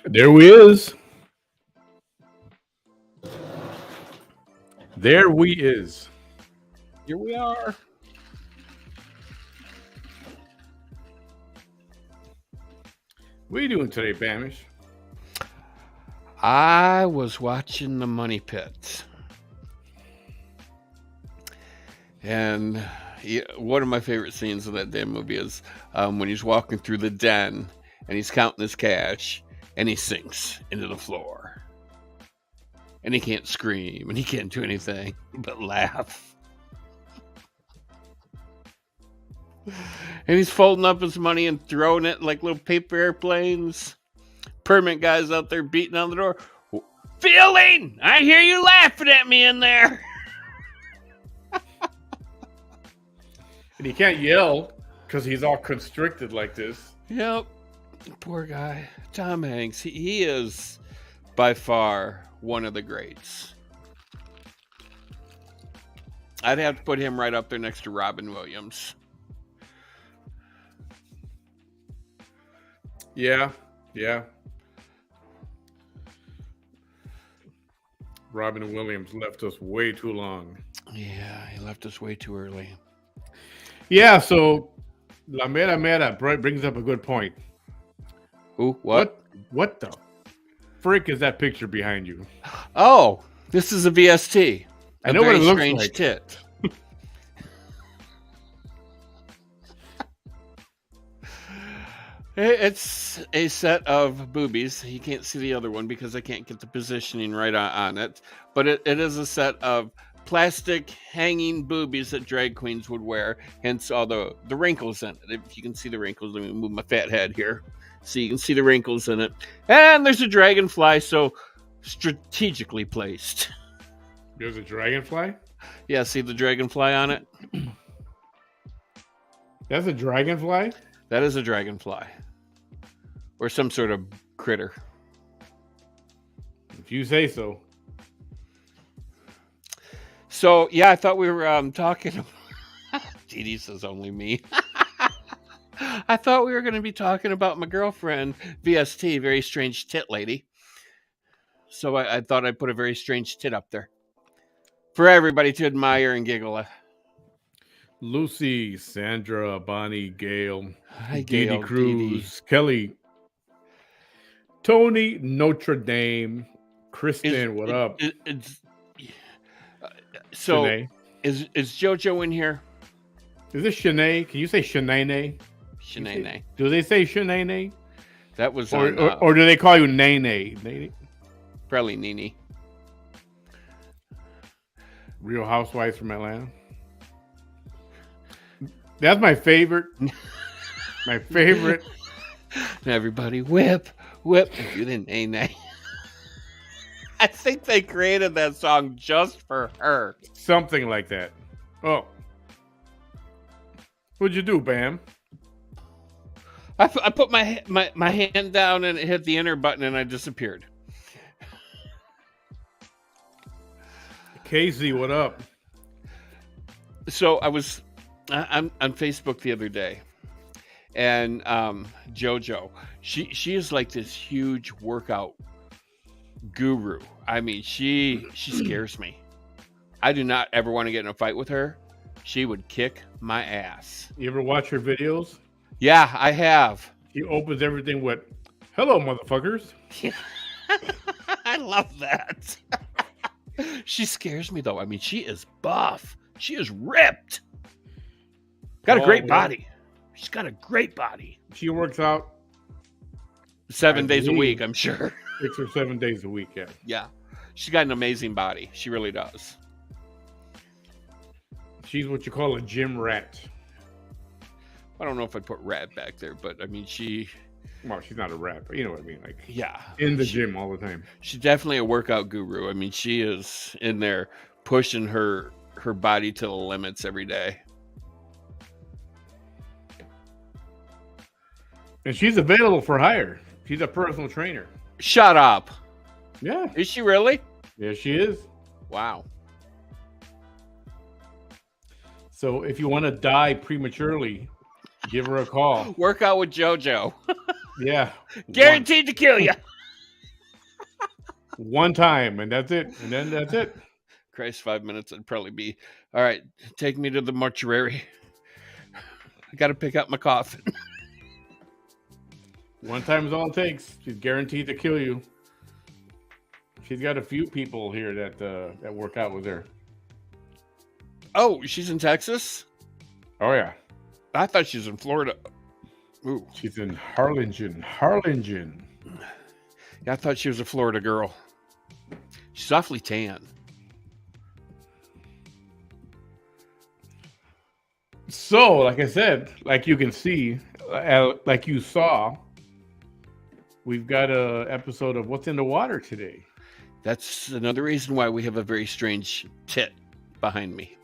There we is. There we is. Here we are. What are you doing today, Bamish? I was watching The Money Pit. And one of my favorite scenes of that damn movie is when he's walking through the den and he's counting his cash and he sinks into the floor. And he can't scream and he can't do anything but laugh. And he's folding up his money and throwing it like little paper airplanes. Permit guys out there beating on the door. Fielding! I hear you laughing at me in there. And he can't yell because he's all constricted like this. Yep. Poor guy. Tom Hanks. He is by far one of the greats. I'd have to put him right up there next to Robin Williams. Yeah. Robin Williams left us way too long. Yeah, he left us way too early. Yeah, so La Mera brings up a good point. Ooh, what? What the frick is that picture behind you? Oh, this is a VST. I know what it looks strange like. Tit. It's a set of boobies. You can't see the other one because I can't get the positioning right on it. But it is a set of plastic hanging boobies that drag queens would wear. Hence all the wrinkles in it. If you can see the wrinkles, let me move my fat head here. So you can see the wrinkles in it. And there's a dragonfly, so strategically placed. There's a dragonfly? Yeah, see the dragonfly on it? That's a dragonfly? That is a dragonfly. Or some sort of critter. If you say so. So, yeah, I thought we were talking. Dee Dee says only me. I thought we were going to be talking about my girlfriend, VST, very strange tit lady. So I thought I'd put a very strange tit up there for everybody to admire and giggle at. Lucy, Sandra, Bonnie, Gail, Hi, Dee Gail, Cruz, Kelly, Tony, Notre Dame, Kristen, what up? So, Shanae. is JoJo in here? Is this Shanae? Can you say Shanae? Shanae. Do they say Shanae? That was or on, do they call you Nene? probably Nene. Real Housewives from Atlanta. That's my favorite. My favorite. Everybody whip. You didn't Nene. I think they created that song just for her. Something like that. Oh. What'd you do, Bam? I put my hand down and it hit the enter button and I disappeared. Casey, what up? So I was on Facebook the other day, and JoJo, she is like this huge workout guru. I mean, she scares me. I do not ever want to get in a fight with her. She would kick my ass. You ever watch her videos? Yeah, I have. He opens everything with, "Hello, motherfuckers." I love that. She scares me, though. I mean, she is buff. She is ripped. Got a great body. She's got a great body. She works out 7 days a week, I'm sure. 6 or 7 days a week, yeah. Yeah. She's got an amazing body. She really does. She's what you call a gym rat. I don't know if I'd put rat back there, but I mean, Well, she's not a rat, but you know what I mean. Like, yeah, in the gym all the time. She's definitely a workout guru. I mean, she is in there pushing her body to the limits every day. And she's available for hire. She's a personal trainer. Shut up. Yeah. Is she really? Yeah, she is. Wow. So if you want to die prematurely, give her a call. Work out with JoJo. Yeah. Guaranteed to kill you. one time, and that's it. And then that's it. Christ, 5 minutes would probably be all right. Take me to the mortuary. I got to pick up my coffin. One time is all it takes. She's guaranteed to kill you. She's got a few people here that work out with her. Oh, she's in Texas? Oh yeah, I thought she was in Florida. Ooh. she's in Harlingen. Harlingen. Yeah, I thought she was a Florida girl. She's awfully tan. So, like I said, like you can see, like you saw, we've got a episode of What's in the Water today. That's another reason why we have a very strange tit behind me.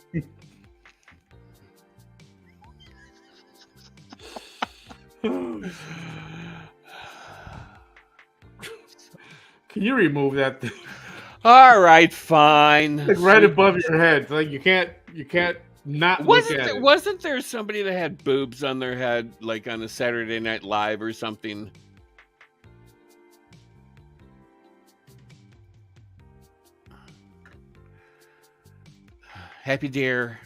Can you remove that thing? All right, fine. Like right above your head. Like you can't not look at it. Wasn't there somebody that had boobs on their head, like on a Saturday Night Live or something? Happy Deer.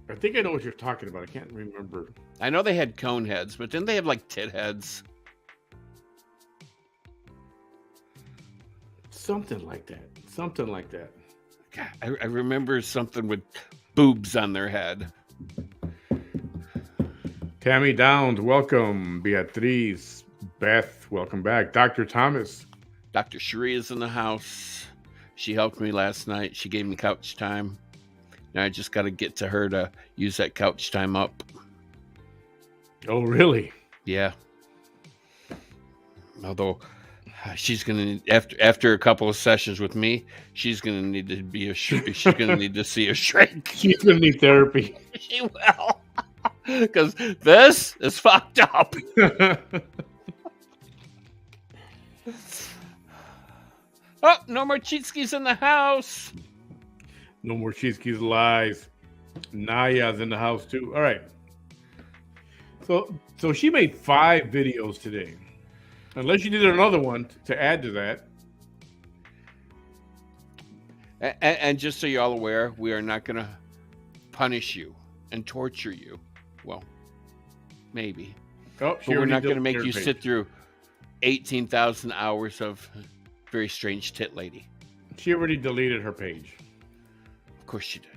I think I know what you're talking about. I can't remember. I know they had cone heads, but didn't they have like tit heads? Something like that. Something like that. God, I remember something with boobs on their head. Tammy Downs, welcome. Beatriz, Beth, welcome back. Dr. Thomas. Dr. Cherie is in the house. She helped me last night. She gave me couch time. Now I just got to get to her to use that couch time up. Oh, really? Yeah. Although she's gonna after a couple of sessions with me, she's gonna need to be she's gonna need to see a shrink. She's gonna need therapy. She will, because this is fucked up. Oh, no more cheat skis in the house. No more Cheeseke's lies. Naya's in the house too. All right. So she made 5 videos today. Unless you did another one to add to that. And just so you're all aware, we are not going to punish you and torture you. Well, maybe. Oh, but we're not going to make you sit through 18,000 hours of very strange tit lady. She already deleted her page. Of course she did.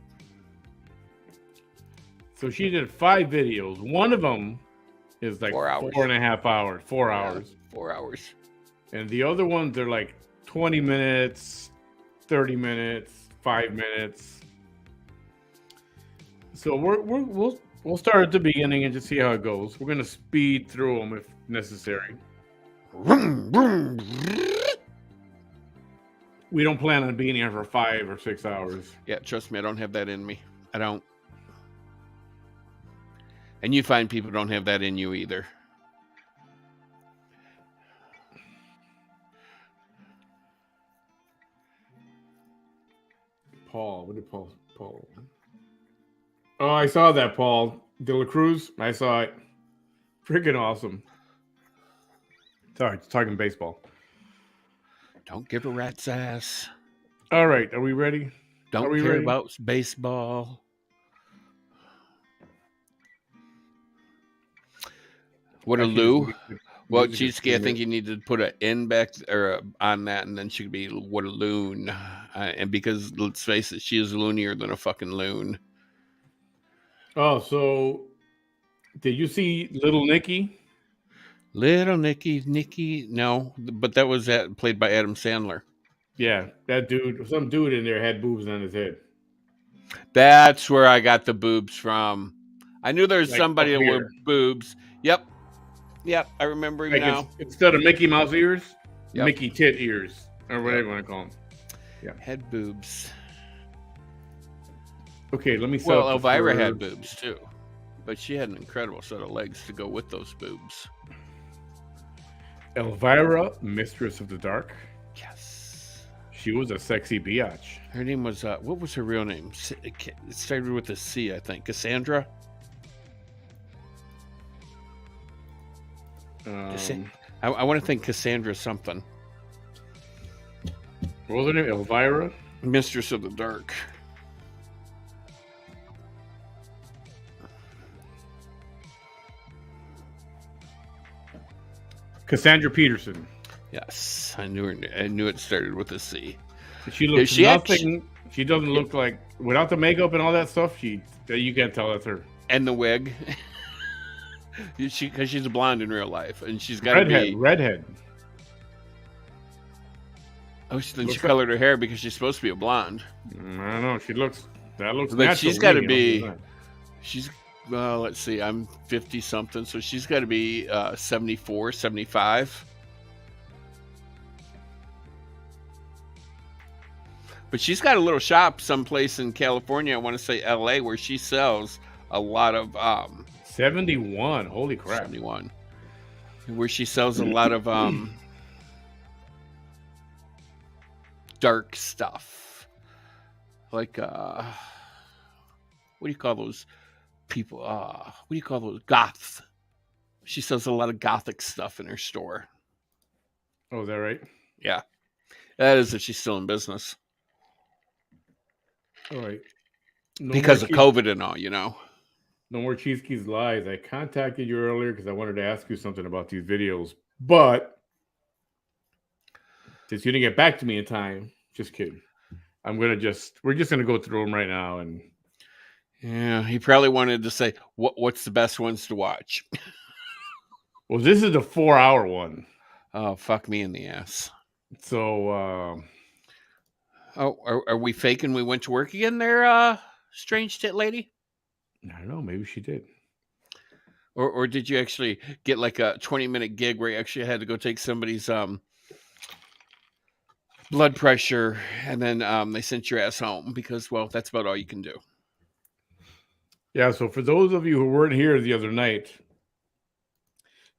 So she did 5 videos. One of them is like 4 hours. 4.5 hours. 4 hours. 4 hours. And the other ones are like 20 minutes, 30 minutes, 5 minutes. So we'll start at the beginning and just see how it goes. We're gonna speed through them if necessary. We don't plan on being here for 5 or 6 hours. Yeah, trust me, I don't have that in me. I don't. And you find people don't have that in you either. Paul, what did Paul? Oh, I saw that, Paul De La Cruz. I saw it. Freaking awesome. Sorry, talking baseball. Don't give a rat's ass. All right, are we ready? Don't care about baseball. What a Lou. Well, Cheesecake, I think you need to put an N back or on that, and then she could be what a loon. And because let's face it, she is loonier than a fucking loon. Oh, so did you see Little Nicky? Little Nicky, no, but that was played by Adam Sandler. Yeah, that dude, some dude in there had boobs on his head. That's where I got the boobs from. I knew there was like somebody that wore boobs. Yep, I remember him now. Instead of Mickey Mouse ears, Mickey tit ears, or whatever you want to call them. Yeah, had boobs. Okay, let me. Well, Elvira had boobs too, but she had an incredible set of legs to go with those boobs. Elvira, Mistress of the Dark. Yes, she was a sexy biatch. Her name was what was her real name? It started with a C, I think. Cassandra. I want to think Cassandra something. What was her name? Elvira? Mistress of the Dark. Cassandra Peterson. Yes, I knew it started with a C. She looks She nothing. She doesn't look like, without the makeup and all that stuff. You can't tell that's her. And the wig. Because she's a blonde in real life, and she's got to be redhead. Oh, then she colored her hair because she's supposed to be a blonde. I don't know. That looks. But she's got to be. She's well. Let's see. I'm 50 something, so she's got to be 74, 75. But she's got a little shop someplace in California. I want to say LA, where she sells a lot of 71. Holy crap! 71. Where she sells a lot of dark stuff, like what do you call those people? What do you call those? Goths. She sells a lot of gothic stuff in her store. Oh, is that right? Yeah, that is if she's still in business. All right. Because of COVID and all, No more Cheese Keys lies. I contacted you earlier because I wanted to ask you something about these videos, but since you didn't get back to me in time, just kidding. We're just gonna go through them right now, and yeah, he probably wanted to say what's the best ones to watch. Well, this is the 4-hour one. Oh, fuck me in the ass. So, are we faking we went to work again there, strange tit lady? I don't know. Maybe she did. Or did you actually get like a 20-minute gig where you actually had to go take somebody's blood pressure, and then they sent your ass home because, well, that's about all you can do. Yeah, so for those of you who weren't here the other night,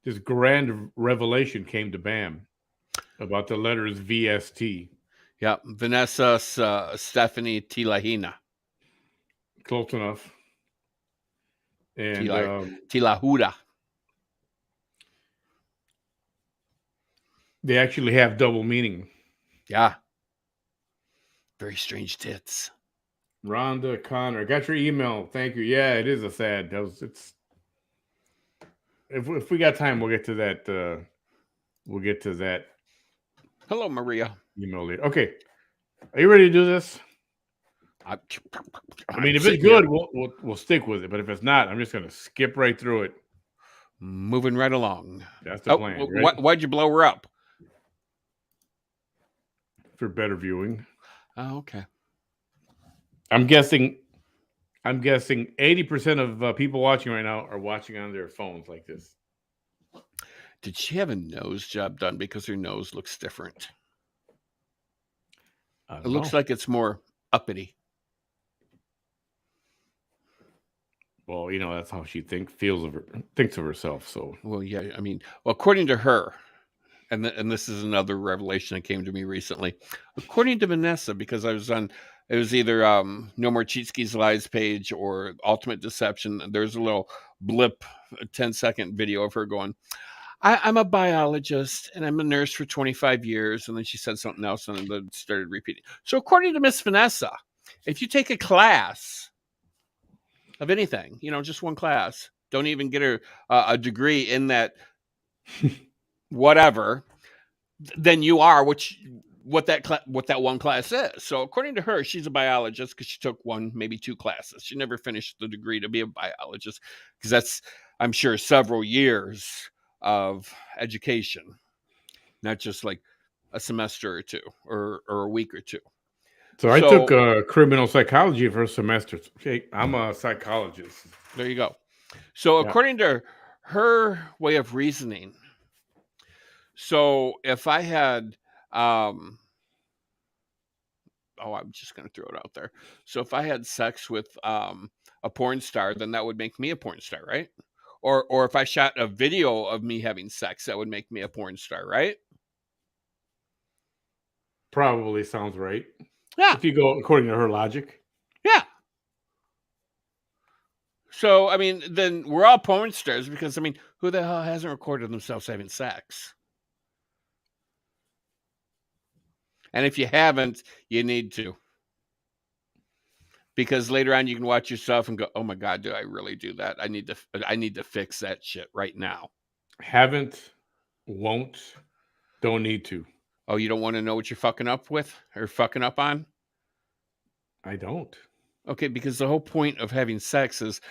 this grand revelation came to Bam about the letters VST. Yeah, Vanessa Stephanie Tilahina. Close enough. And Tilahuda. They actually have double meaning. Yeah. Very strange tits. Rhonda Connor, got your email. Thank you. Yeah, it is a sad. If we got time, we'll get to that. We'll get to that. Hello, Maria. Email later. Okay, are you ready to do this? I mean, if it's good, we'll stick with it. But if it's not, I'm just gonna skip right through it. Moving right along. That's the plan. Why'd you blow her up? For better viewing. Oh, okay. I'm guessing 80% of people watching right now are watching on their phones like this. Did she have a nose job done? Because her nose looks different. It looks like it's more uppity. Well, that's how she thinks of herself. So, well, yeah. I mean, according to her, and this is another revelation that came to me recently. According to Vanessa, because I was on, it was either No More Cheatskis Lies page or Ultimate Deception. There's a little blip, a 10-second video of her going, I'm a biologist and I'm a nurse for 25 years. And then she said something else and then started repeating. So according to Miss Vanessa, if you take a class of anything, just one class, don't even get a degree in that whatever, then you are what that one class is. So according to her, she's a biologist because she took one, maybe two classes. She never finished the degree to be a biologist because that's, I'm sure, several years of education, not just like a semester or two or a week or two. So I took criminal psychology for a semester. Okay, I'm a psychologist. There you go. So according to her way of reasoning, so if I had, I'm just going to throw it out there. So if I had sex with a porn star, then that would make me a porn star, right? Or if I shot a video of me having sex, that would make me a porn star, right? Probably sounds right. Yeah. If you go according to her logic. Yeah. So, I mean, then we're all porn stars because, I mean, who the hell hasn't recorded themselves having sex? And if you haven't, you need to. Because later on you can watch yourself and go, "Oh my God, did I really do that? I need to fix that shit right now." Haven't, won't, don't need to. Oh, you don't want to know what you're fucking up with or fucking up on? I don't. Okay, because the whole point of having sex is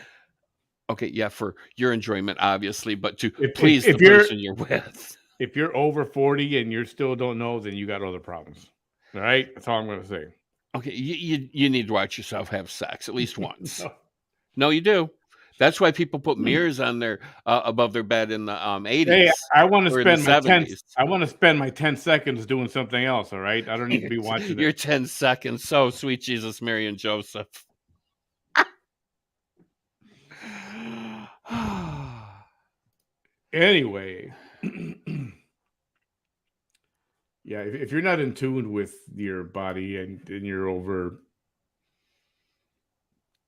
okay, yeah, for your enjoyment, obviously, but to please the If you're person you're with. if you're over 40 and you still don't know, then you got other problems. All right, that's all I'm going to say. Okay, you need to watch yourself have sex at least once. No. No, you do. That's why people put mirrors on their above their bed in the Hey, 80s I want to or in the spend my 70s. I want to spend my 10 seconds doing something else. All right, I don't need to be watching Your it. 10 seconds. So sweet Jesus, Mary, and Joseph. Anyway, yeah, if you're not in tune with your body and you're over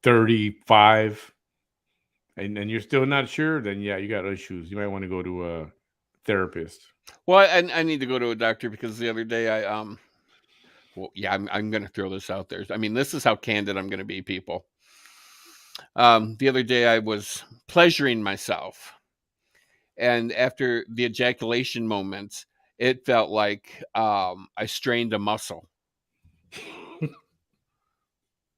35 and you're still not sure, then yeah, you got issues. You might want to go to a therapist. Well, I need to go to a doctor because the other day well, yeah, I'm going to throw this out there. I mean, this is how candid I'm going to be, people. The other day I was pleasuring myself, and after the ejaculation moment, it felt like I strained a muscle.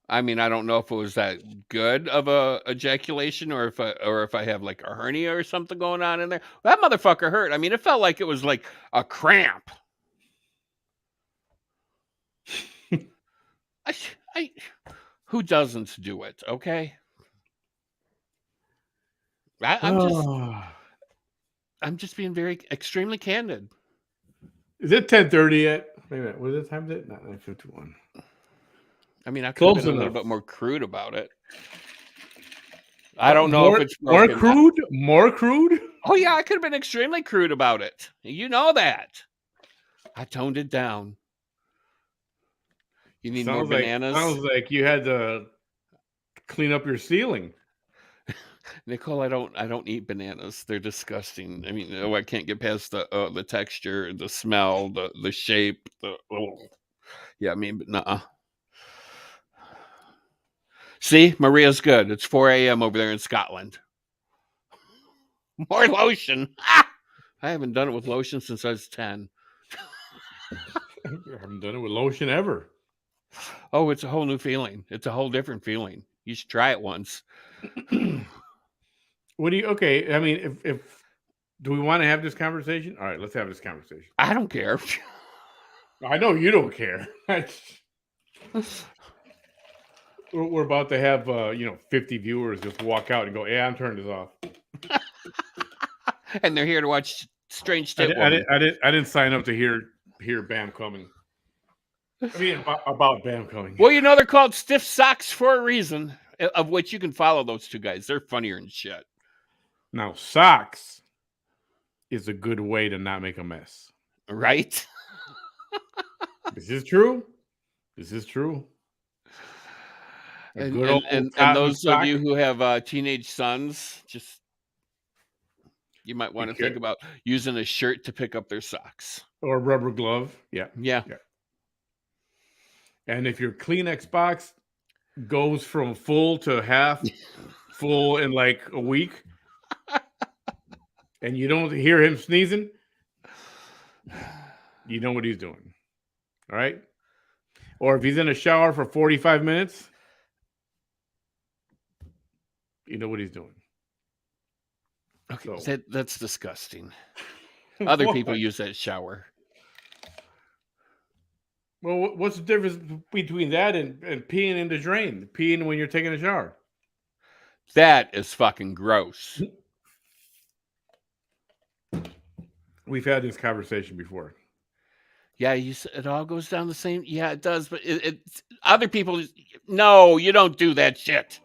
I mean, I don't know if it was that good of a ejaculation or if I have like a hernia or something going on in there. That motherfucker hurt. I mean, it felt like it was like a cramp. I who doesn't do it? Okay, I'm just being very extremely candid. Is it 10:30 yet? Wait a minute. Was it time? Not 9:51. I mean, I could have Close been a little enough. bit more crude about it. I don't know if it's more broken. crude. More crude. Oh yeah, I could have been extremely crude about it. You know that. I toned it down. You need more bananas? Sounds like you had to clean up your ceiling. Nicole, I don't eat bananas. They're disgusting. I mean, I can't get past the texture, the smell, the shape. Yeah, I mean, but nuh-uh. See, Maria's good. It's 4 a.m. over there in Scotland. More lotion. Ah! I haven't done it with lotion since I was 10. I haven't done it with lotion ever. Oh, it's a whole new feeling. It's a whole different feeling. You should try it once. What do you? Okay, I mean, if do we want to have this conversation? All right, let's have this conversation. I don't care. I know you don't care. We're about to have 50 viewers just walk out and go, "Yeah, I'm turning this off." And they're here to watch Strange I Tit Woman. didn't sign up to hear Bam coming. I mean, about Bam coming. Well, they're called Stiff Socks for a reason, of which you can follow those two guys. They're funnier than shit. Now, socks is a good way to not make a mess. Right? This is true. This is true. And those of you who have teenage sons, just you might want to think about using a shirt to pick up their socks. Or a rubber glove. Yeah. And if your Kleenex box goes from full to half full in like a week, and you don't hear him sneezing, you know what he's doing. All right? Or if he's in a shower for 45 minutes, you know what he's doing. Okay, so that's disgusting. Other people use that shower. Well, what's the difference between that and peeing in the drain? Peeing when you're taking a shower. That is fucking gross. We've had this conversation before. Yeah, it all goes down the same. Yeah, it does. But other people, no, you don't do that shit.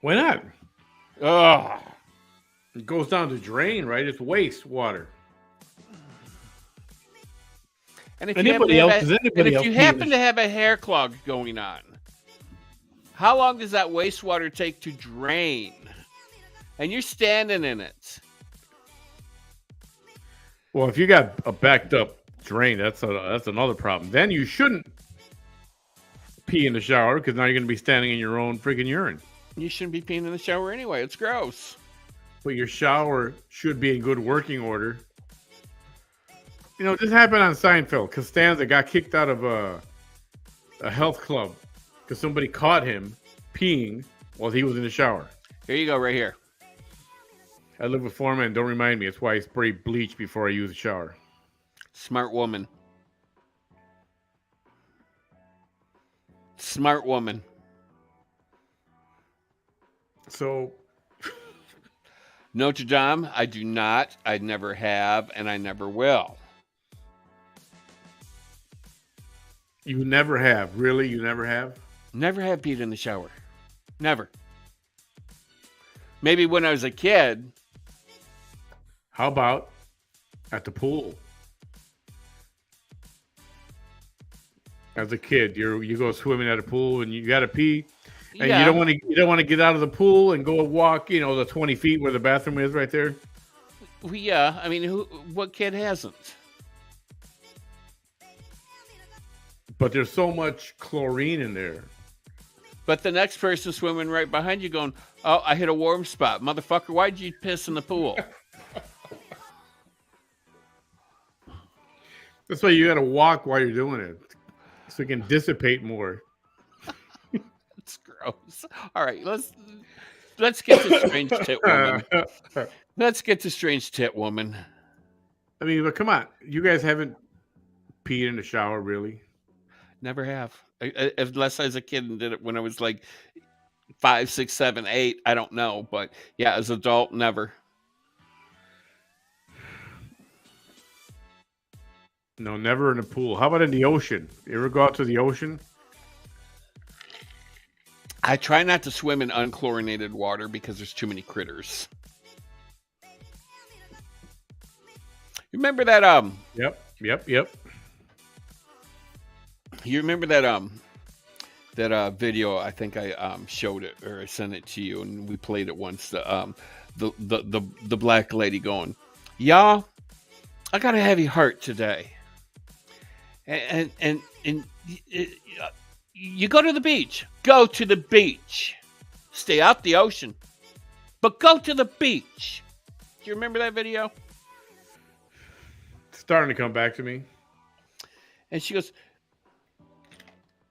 Why not? Ugh. It goes down the drain, right? It's waste water. And if you happen to have a hair clog going on, how long does that wastewater take to drain? And you're standing in it. Well, if you got a backed up drain. That's another problem. Then you shouldn't pee in the shower because now you're going to be standing in your own freaking urine. You shouldn't be peeing in the shower anyway. It's gross. But your shower should be in good working order. You know, this happened on Seinfeld. Costanza got kicked out of a health club because somebody caught him peeing while he was in the shower. Here you go, right here. I live with Foreman. Don't remind me. That's why I spray bleach before I use the shower. Smart woman. Smart woman. So, Notre Dame, I do not. I never have, and I never will. you never have. Really? You never have? Never have peed in the shower. Never. Maybe when I was a kid. How about at the pool? As a kid, you go swimming at a pool and you got to pee, and Yeah. you don't want to get out of the pool and go walk, the 20 feet where the bathroom is right there. Yeah. I mean, what kid hasn't? But there's so much chlorine in there. But the next person swimming right behind you going, oh, I hit a warm spot. Motherfucker, why'd you piss in the pool? That's why you got to walk while you're doing it, so it can dissipate more. It's gross. All right, let's get to strange tit woman. Let's get to strange tit woman. I mean, but come on, you guys haven't peed in the shower, really? Never have. Unless I was a kid and did it when I was like 5, 6, 7, 8. I don't know. But yeah, as an adult, never. No, never in the pool. How about in the ocean? You ever go out to the ocean? I try not to swim in unchlorinated water because there's too many critters. Remember that Yep. You remember that video? I think I showed it or I sent it to you, and we played it once. The black lady going, y'all, I got a heavy heart today, and you go to the beach. Go to the beach. Stay out the ocean, but go to the beach. Do you remember that video? It's starting to come back to me. And she goes,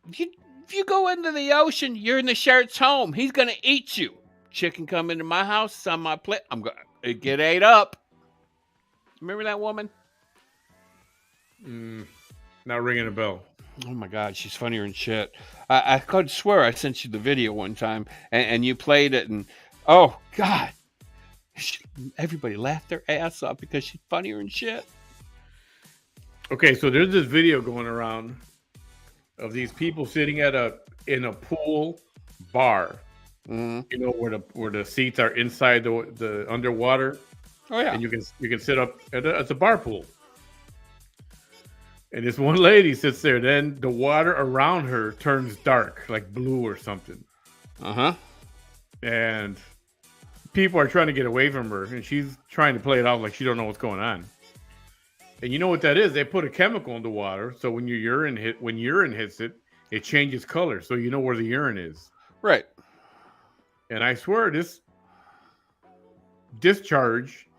if you go into the ocean, you're in the shark's home. He's going to eat you. Chicken come into my house. It's on my plate. I'm going to get ate up. Remember that woman? Not ringing a bell. Oh, my God. She's funnier than shit. I could swear I sent you the video one time, and you played it, and, oh, God. Everybody laughed their ass off because she's funnier than shit. Okay, so there's this video going around of these people sitting in a pool bar. Mm-hmm. Where the seats are inside the underwater. Oh yeah, and you can sit up at the bar pool. And this one lady sits there. Then the water around her turns dark, like blue or something. And people are trying to get away from her, and she's trying to play it out like she don't know what's going on. And you know what that is? They put a chemical in the water, so when urine hits it, it changes color, so you know where the urine is. Right. And I swear this discharge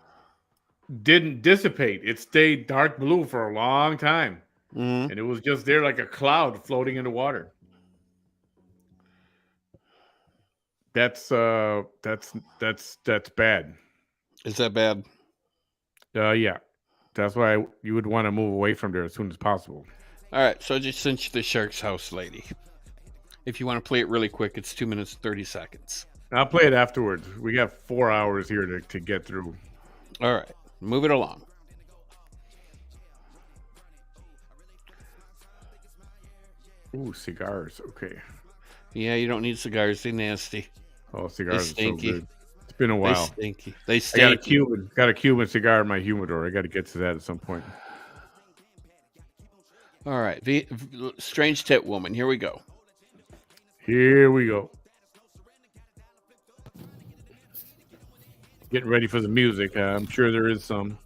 didn't dissipate. It stayed dark blue for a long time. Mm-hmm. And it was just there like a cloud floating in the water. That's bad. Is that bad? Yeah. That's why you would want to move away from there as soon as possible. All right, so I just sent you the Shark's House lady. If you want to play it really quick, it's 2 minutes and 30 seconds. I'll play it afterwards. We got 4 hours here to get through. All right, move it along. Ooh, cigars. Okay. Yeah, you don't need cigars. They're nasty. Oh, cigars are so stinky. good. It's been a while. They stinky. They stinky. I got a Cuban cigar in my humidor. I got to get to that at some point. All right, strange tit woman. Here we go. Here we go. Getting ready for the music. I'm sure there is some.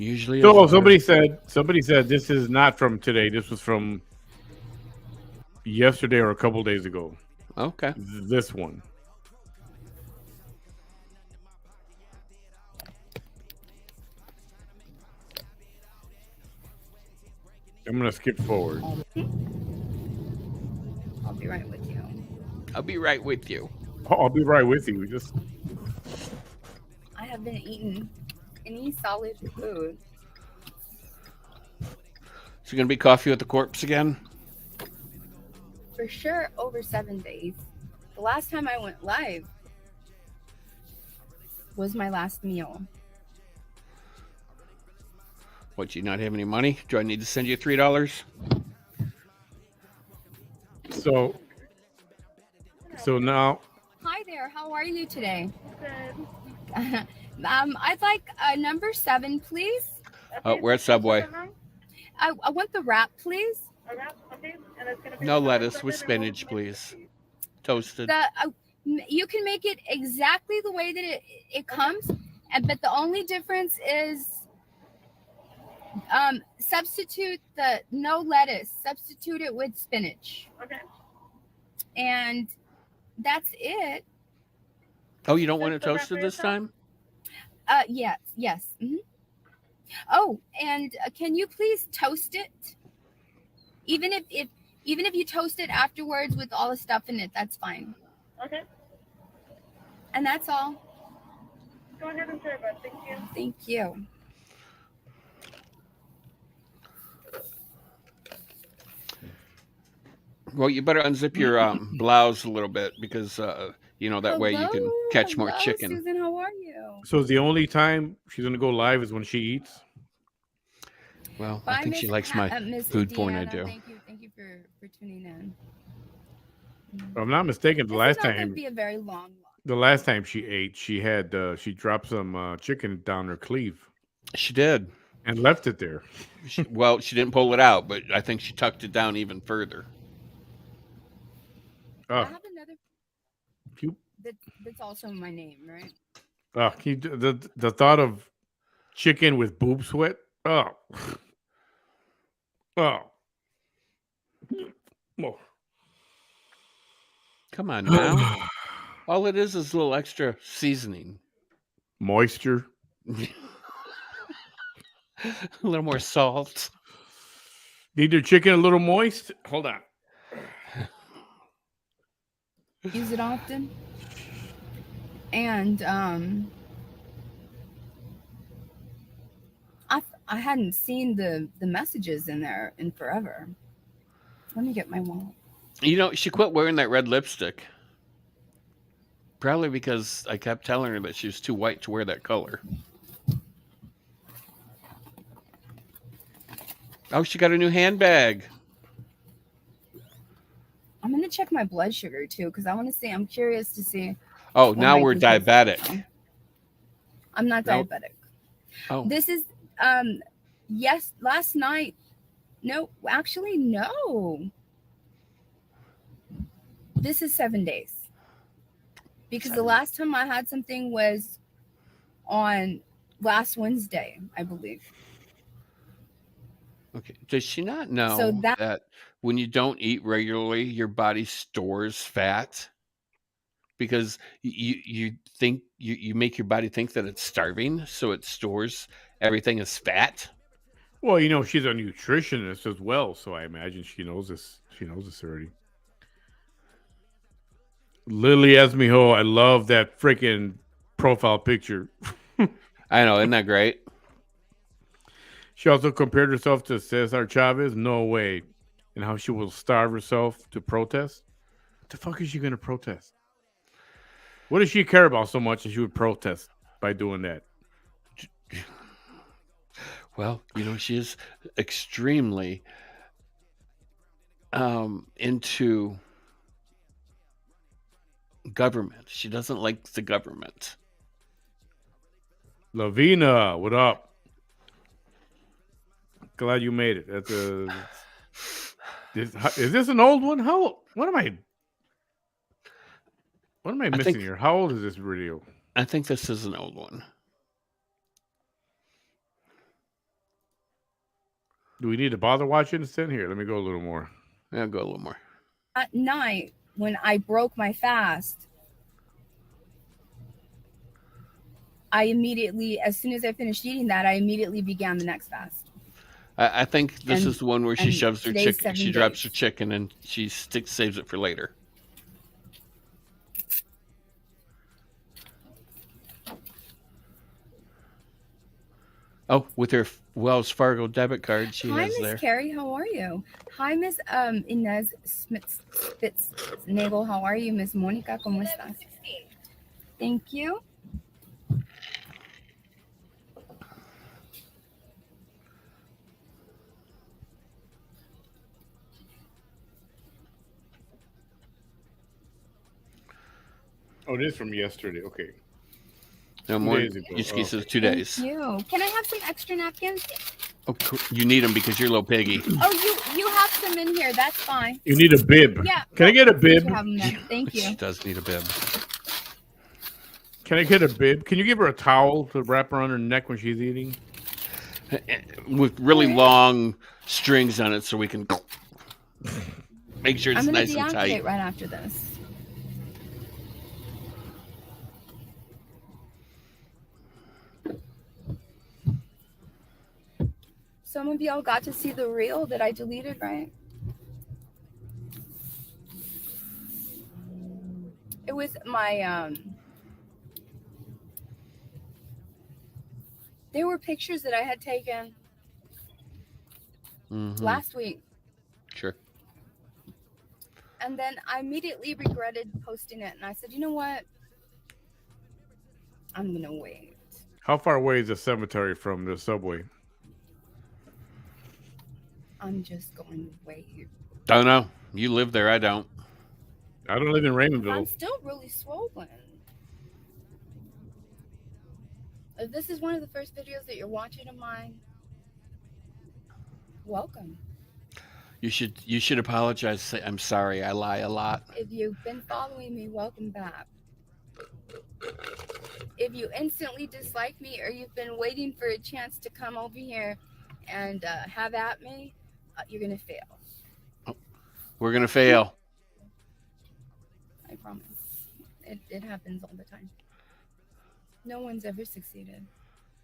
Usually is So water. somebody said this is not from today. This was from yesterday or a couple days ago. Okay. This one. I'm gonna skip forward. I'll be right with you. I'll be right with you. I'll be right with you. Just I have been eating any solid food So you're gonna be coffee with the corpse again? for sure over 7 days. The last time I went live was my last meal. What, do you not have any money? Do I need to send you $3? so now. Hi there, how are you today? Good. I'd like number 7, please. Oh, we're at Subway. I want the wrap, please. No lettuce with spinach, please. Toasted. You can make it exactly the way that it comes, but the only difference is substitute the no lettuce. Substitute it with spinach. Okay. And that's it. Oh, you don't want it toasted this time? Yes. Mm-hmm. Oh, and can you please toast it? Even if you toast it afterwards with all the stuff in it, that's fine. Okay. And that's all. Go ahead and serve it. Thank you. Thank you. Well, you better unzip your blouse a little bit because that way you can catch more chicken. Susan, how are you? So the only time she's gonna go live is when she eats. Well, I think she likes my food porn I do. Thank you for tuning in. If I'm not mistaken, the last time be a very long one. The last time she ate, she had she dropped some chicken down her cleave. She did, and left it there. She didn't pull it out, but I think she tucked it down even further. I have another. That's also my name, right? The thought of chicken with boob sweat. Oh. Come on now. All it is a little extra seasoning. Moisture. A little more salt. Need your chicken a little moist? Hold on. Use it often. And I hadn't seen the messages in there in forever. Let me get my wallet. She quit wearing that red lipstick. Probably because I kept telling her that she was too white to wear that color. Oh, she got a new handbag. I'm going to check my blood sugar too because I want to see. I'm curious to see. Oh, now we're diabetic. I'm not diabetic. Oh. This is yes, last night. No, actually no. This is 7 days. Because the last time I had something was on last Wednesday, I believe. Okay. Does she not know that when you don't eat regularly, your body stores fat? Because you think you make your body think that it's starving, so it stores everything as fat. Well, she's a nutritionist as well, so I imagine she knows this. She knows this already. Lily Esmijo, I love that freaking profile picture. I know, isn't that great? She also compared herself to Cesar Chavez. No way. And how she will starve herself to protest. What the fuck is she going to protest? What does she care about so much that she would protest by doing that? Well, she is extremely into government. She doesn't like the government. Lavina, what up? Glad you made it. That's is this an old one? What am I missing here? How old is this video? I think this is an old one. Do we need to bother watching this then? Here, let me go a little more. Yeah, go a little more. At night, when I broke my fast, I immediately, as soon as I finished eating that, I immediately began the next fast. I think this And- is the one where she and shoves her today's chicken. 7 She drops her days. chicken and she saves it for later. Oh, with her Wells Fargo debit card, she Hi, has Miss there. Carrie. How are you? Hi, Miss Inez Spitznagel. How are you, Miss Monica? ¿Cómo estás? Thank you. Oh, it is from yesterday. Okay. No 2 more. days ago. Yuski Oh, says 2 Thank days. you. Can I have some extra napkins? Oh, you need them because you're low piggy. Oh, you have some in here. That's fine. You need a bib. Yeah. Can I get a bib? You have them there. Thank She you. does need a bib. Can I get a bib? Can you give her a towel to wrap around her neck when she's eating? With really long strings on it so we can make sure it's I'm gonna nice and tight. deactivate right after this. Some of y'all got to see the reel that I deleted, right? It was my there were pictures that I had taken last week, Sure. and then I immediately regretted posting it, and I said, you know what? I'm gonna wait. How far away is the cemetery from the subway? I'm just going to wait. Don't know. You live there. I don't. I don't live in Raymondville. I'm still really swollen. If this is one of the first videos that you're watching of mine, welcome. You should apologize. Say I'm sorry. I lie a lot. If you've been following me, welcome back. If you instantly dislike me or you've been waiting for a chance to come over here and have at me, you're gonna fail. We're gonna fail. I promise. It happens all the time. No one's ever succeeded.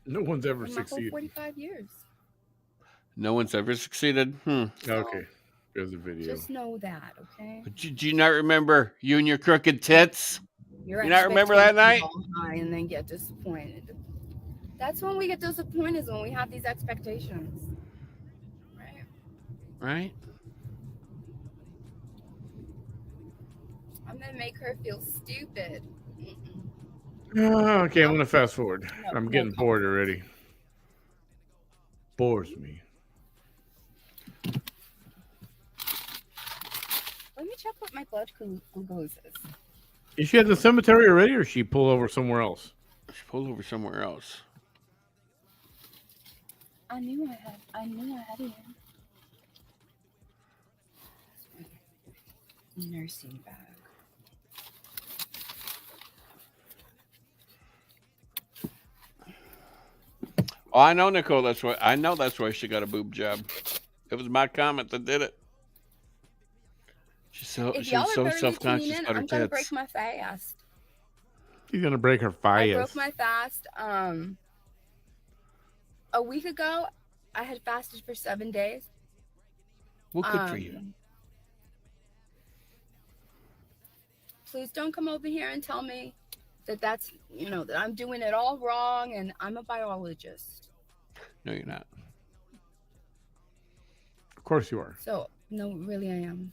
No one's ever In my whole succeeded. 45 years. No one's ever succeeded. Okay. There's a video. Just know that, okay? Do you not remember you and your crooked tits? Your You not remember that night? expectations all high and then get disappointed. That's when we get disappointed, is when we have these expectations. Right? Right? I'm gonna make her feel stupid. Okay, I'm gonna fast forward. No, I'm no getting comment. bored already. Bores me. Let me check what my blood glucose is. Is she at the cemetery already, or she pull over somewhere else? She pulled over somewhere else. I knew I had it. Nursing bag. Oh, I know, Nicole. That's why she got a boob job. It was my comment that did it. If She y'all was are so barely self-conscious tuning in, about her I'm gonna tits. break my fast. She's gonna break her I fast. broke my fast. A week ago, I had fasted for 7 days. Well, good for you. Please don't come over here and tell me that's that I'm doing it all wrong, and I'm a biologist. No, you're not. Of course you are. So no, really, I am.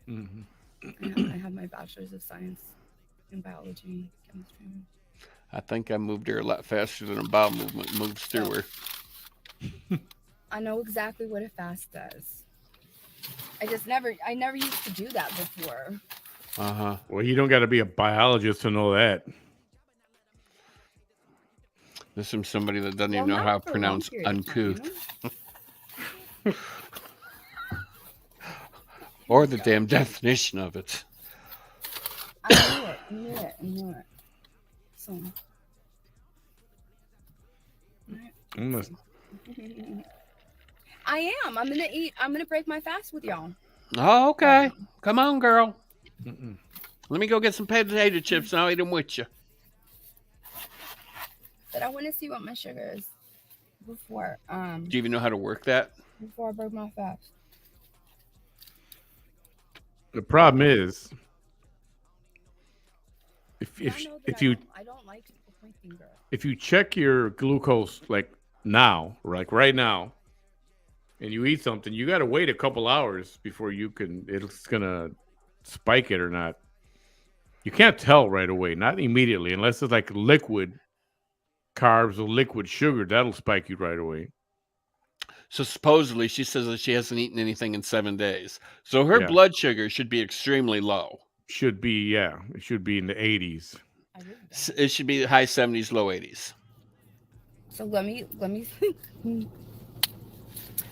Mm-hmm. I have my bachelor's of science in biology and chemistry. I think I moved her a lot faster than a bowel movement moves through her. I know exactly what a fast does. I never used to do that before. Well, you don't got to be a biologist to know that. This is from somebody that doesn't even Well, know not how to for a long pronounce period of time, uncouth. Or the damn definition of it. I knew it. So. I am. I'm gonna eat. I'm gonna break my fast with y'all. Oh, Right okay. now. Come on, girl. Mm-mm. Let me go get some potato chips and I'll eat them with you. But I want to see what my sugar is before Do you even know how to work that? before I break my fast. The problem is, if Y'all if know that if you I don't like to poke my finger. if you check your glucose like now, like right now, and you eat something, you got to wait a couple hours before you can. It's gonna spike it or not. You can't tell right away, not immediately, unless it's like liquid carbs or liquid sugar. That'll spike you right away. So supposedly she says that she hasn't eaten anything in 7 days. So her Yeah, blood sugar should be extremely low. should be. Yeah, it should be in the 80s. I really don't. It should be high 70s, low 80s. So let me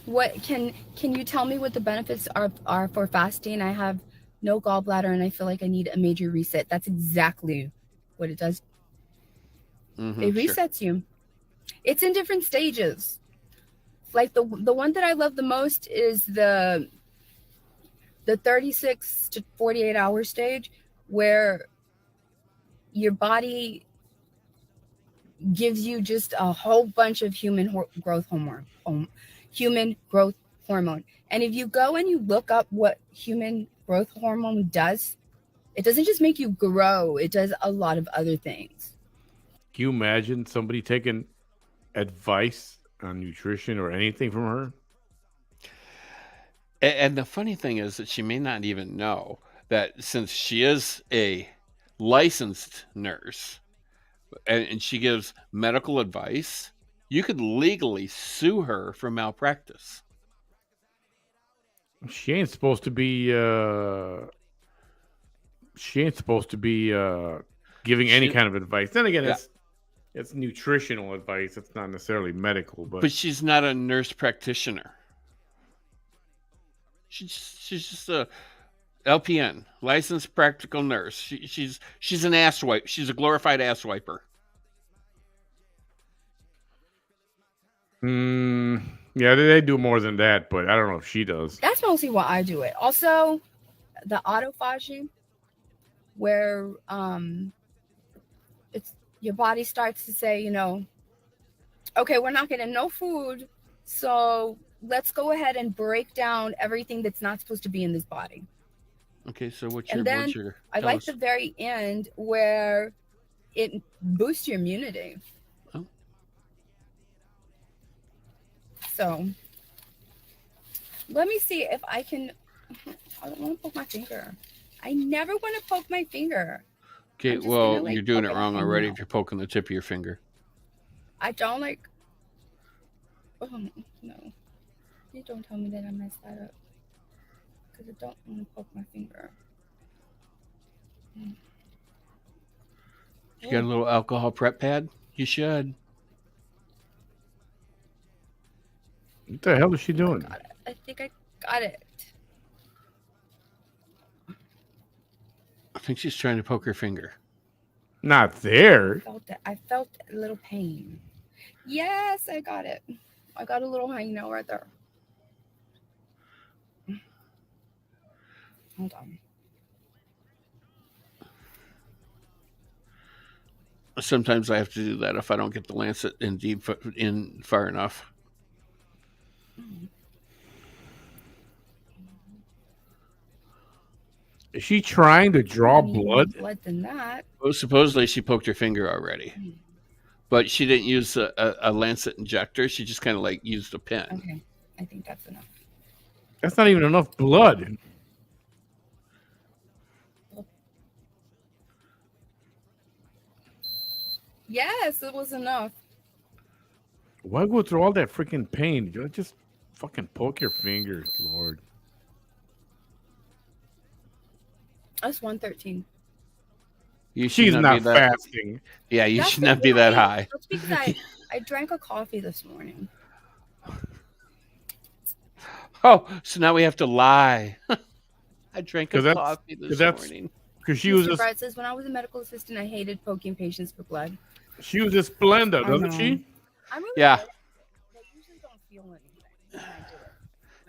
what can you tell me what the benefits are for fasting? I have no gallbladder and I feel like I need a major reset. That's exactly what it does. It Sure. resets you. It's in different stages. Like the one that I love the most is the 36 to 48 hour stage where your body gives you just a whole bunch of growth hormone, human growth hormone. And if you go and you look up what human growth hormone does, it doesn't just make you grow, it does a lot of other things. Can you imagine somebody taking advice on nutrition or anything from her? And the funny thing is that she may not even know that since she is a licensed nurse and she gives medical advice, you could legally sue her for malpractice. She ain't supposed to be. She ain't supposed to be giving any She, kind of advice. Then again, yeah, it's nutritional advice. It's not necessarily medical, but but she's not a nurse practitioner. She's just a LPN, licensed practical nurse. She's an ass wipe. She's a glorified ass wiper. yeah, they do more than that. But I don't know if she does. That's mostly why I do it. Also, the autophagy, where it's your body starts to say, okay, we're not getting no food, so let's go ahead and break down everything that's not supposed to be in this body. Okay, so what's your And blood then sugar? I Tell like us. the very end where it boosts your immunity. Oh. So let me see if I can. I don't want to poke my finger. I never want to poke my finger. Okay, I'm just well, gonna, you're doing it poke wrong and already no. if you're poking the tip of your finger. I don't like. Oh no! You don't tell me that I messed that up because I don't want to poke my finger. You got a little alcohol prep pad? You should. What the hell is she doing? Got it. I think I got it. I think she's trying to poke her finger. Not there. I felt a little pain. Yes, I got it. I got a little hangnail right there. Hold on. Sometimes I have to do that if I don't get the lancet in far enough. Is she trying to draw I need more blood? blood than that. Well, supposedly she poked her finger already, but she didn't use a lancet injector. She just kind of like used a pin. Okay, I think that's enough. That's not even enough blood. Yes, it was enough. Why go through all that freaking pain? You just fucking poke your fingers, Lord. That's 113. You should She's not not be that. fasting. Yeah, you That's should not be that right. high. That's because I drank a coffee this morning. Oh, so now we have to lie. I drank a 'Cause that's- coffee 'cause this that's- morning. Because she was Mr. just Brett says, when I was a medical assistant, I hated poking patients for blood. she was just Splenda, I doesn't know. she? I'm really Yeah. good at it. I usually don't feel anything when I do it.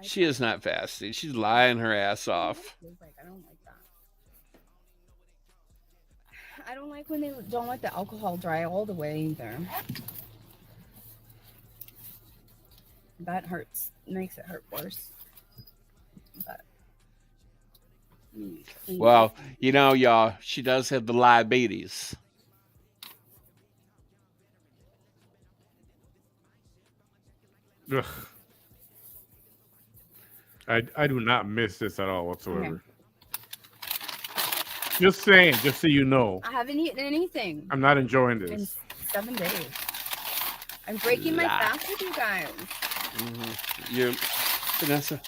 She is not fasting. She's lying her ass off. I don't like that. I don't like when they don't let the alcohol dry all the way either. That hurts. Makes it hurt worse. But well, y'all, she does have the diabetes. Ugh. I do not miss this at all whatsoever. Okay. Just saying, just so you know. I haven't eaten anything. I'm not enjoying this. In 7 days. I'm breaking my fast with you guys. You, Vanessa.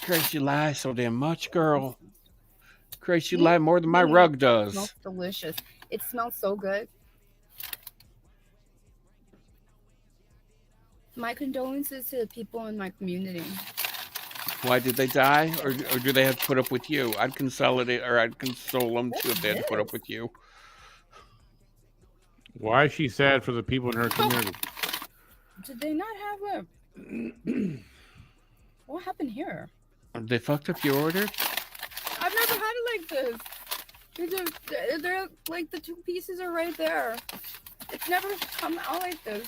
Christ, you lie so damn much, girl. Christ, you lie more than my rug does. It smells delicious. It smells so good. My condolences to the people in my community. Why did they die, or do they have to put up with you? I'd consolidate, or I'd console them too if they had to put up with you. Why is she sad for the people in her community? Did they not have a? What happened here? They fucked up your order? I've never had it like this. They're like the 2 pieces are right there. It's never come out like this.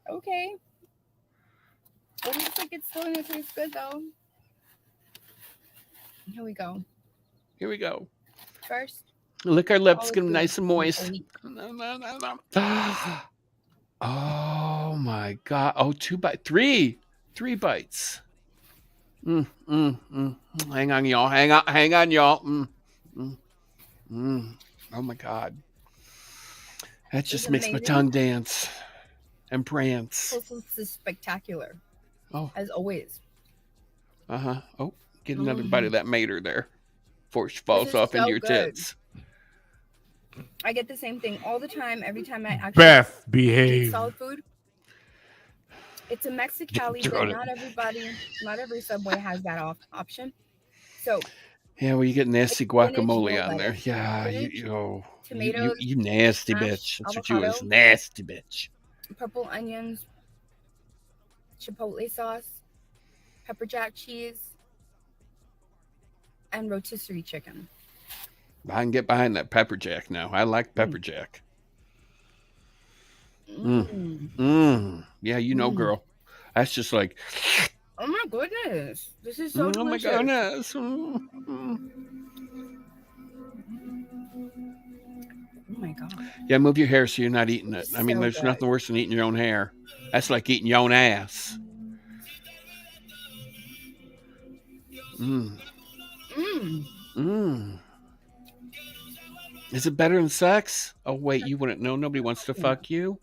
Okay. It looks like it's still gonna taste good though. Here we go. Here we go. First. Lick our lips, get them nice and moist. Oh my God. Oh, 2 bites. 3 bites. Hang on, y'all. Hang on, y'all. Oh my God. That just makes my tongue dance and prance. This is spectacular. Oh. As always. Oh, get another bite of that mater there before she falls off into your tits. I get the same thing all the time. Every time I actually Beth, behave. Eat solid food. It's a Mexicali, but not every Subway has that option. So yeah, well, you get nasty guacamole on there. Yeah, tomatoes, you nasty bitch. That's avocado, what you is, nasty bitch. Purple onions, chipotle sauce, pepper jack cheese, and rotisserie chicken. I can get behind that pepper jack now. I like pepper jack. Yeah, girl. That's just like. Oh my goodness! This is so delicious. Oh my goodness! Oh my God! Yeah, move your hair so you're not eating it. I mean, there's nothing worse than eating your own hair. That's like eating your own ass. Is it better than sex? Oh wait, you wouldn't know. Nobody wants to fuck you.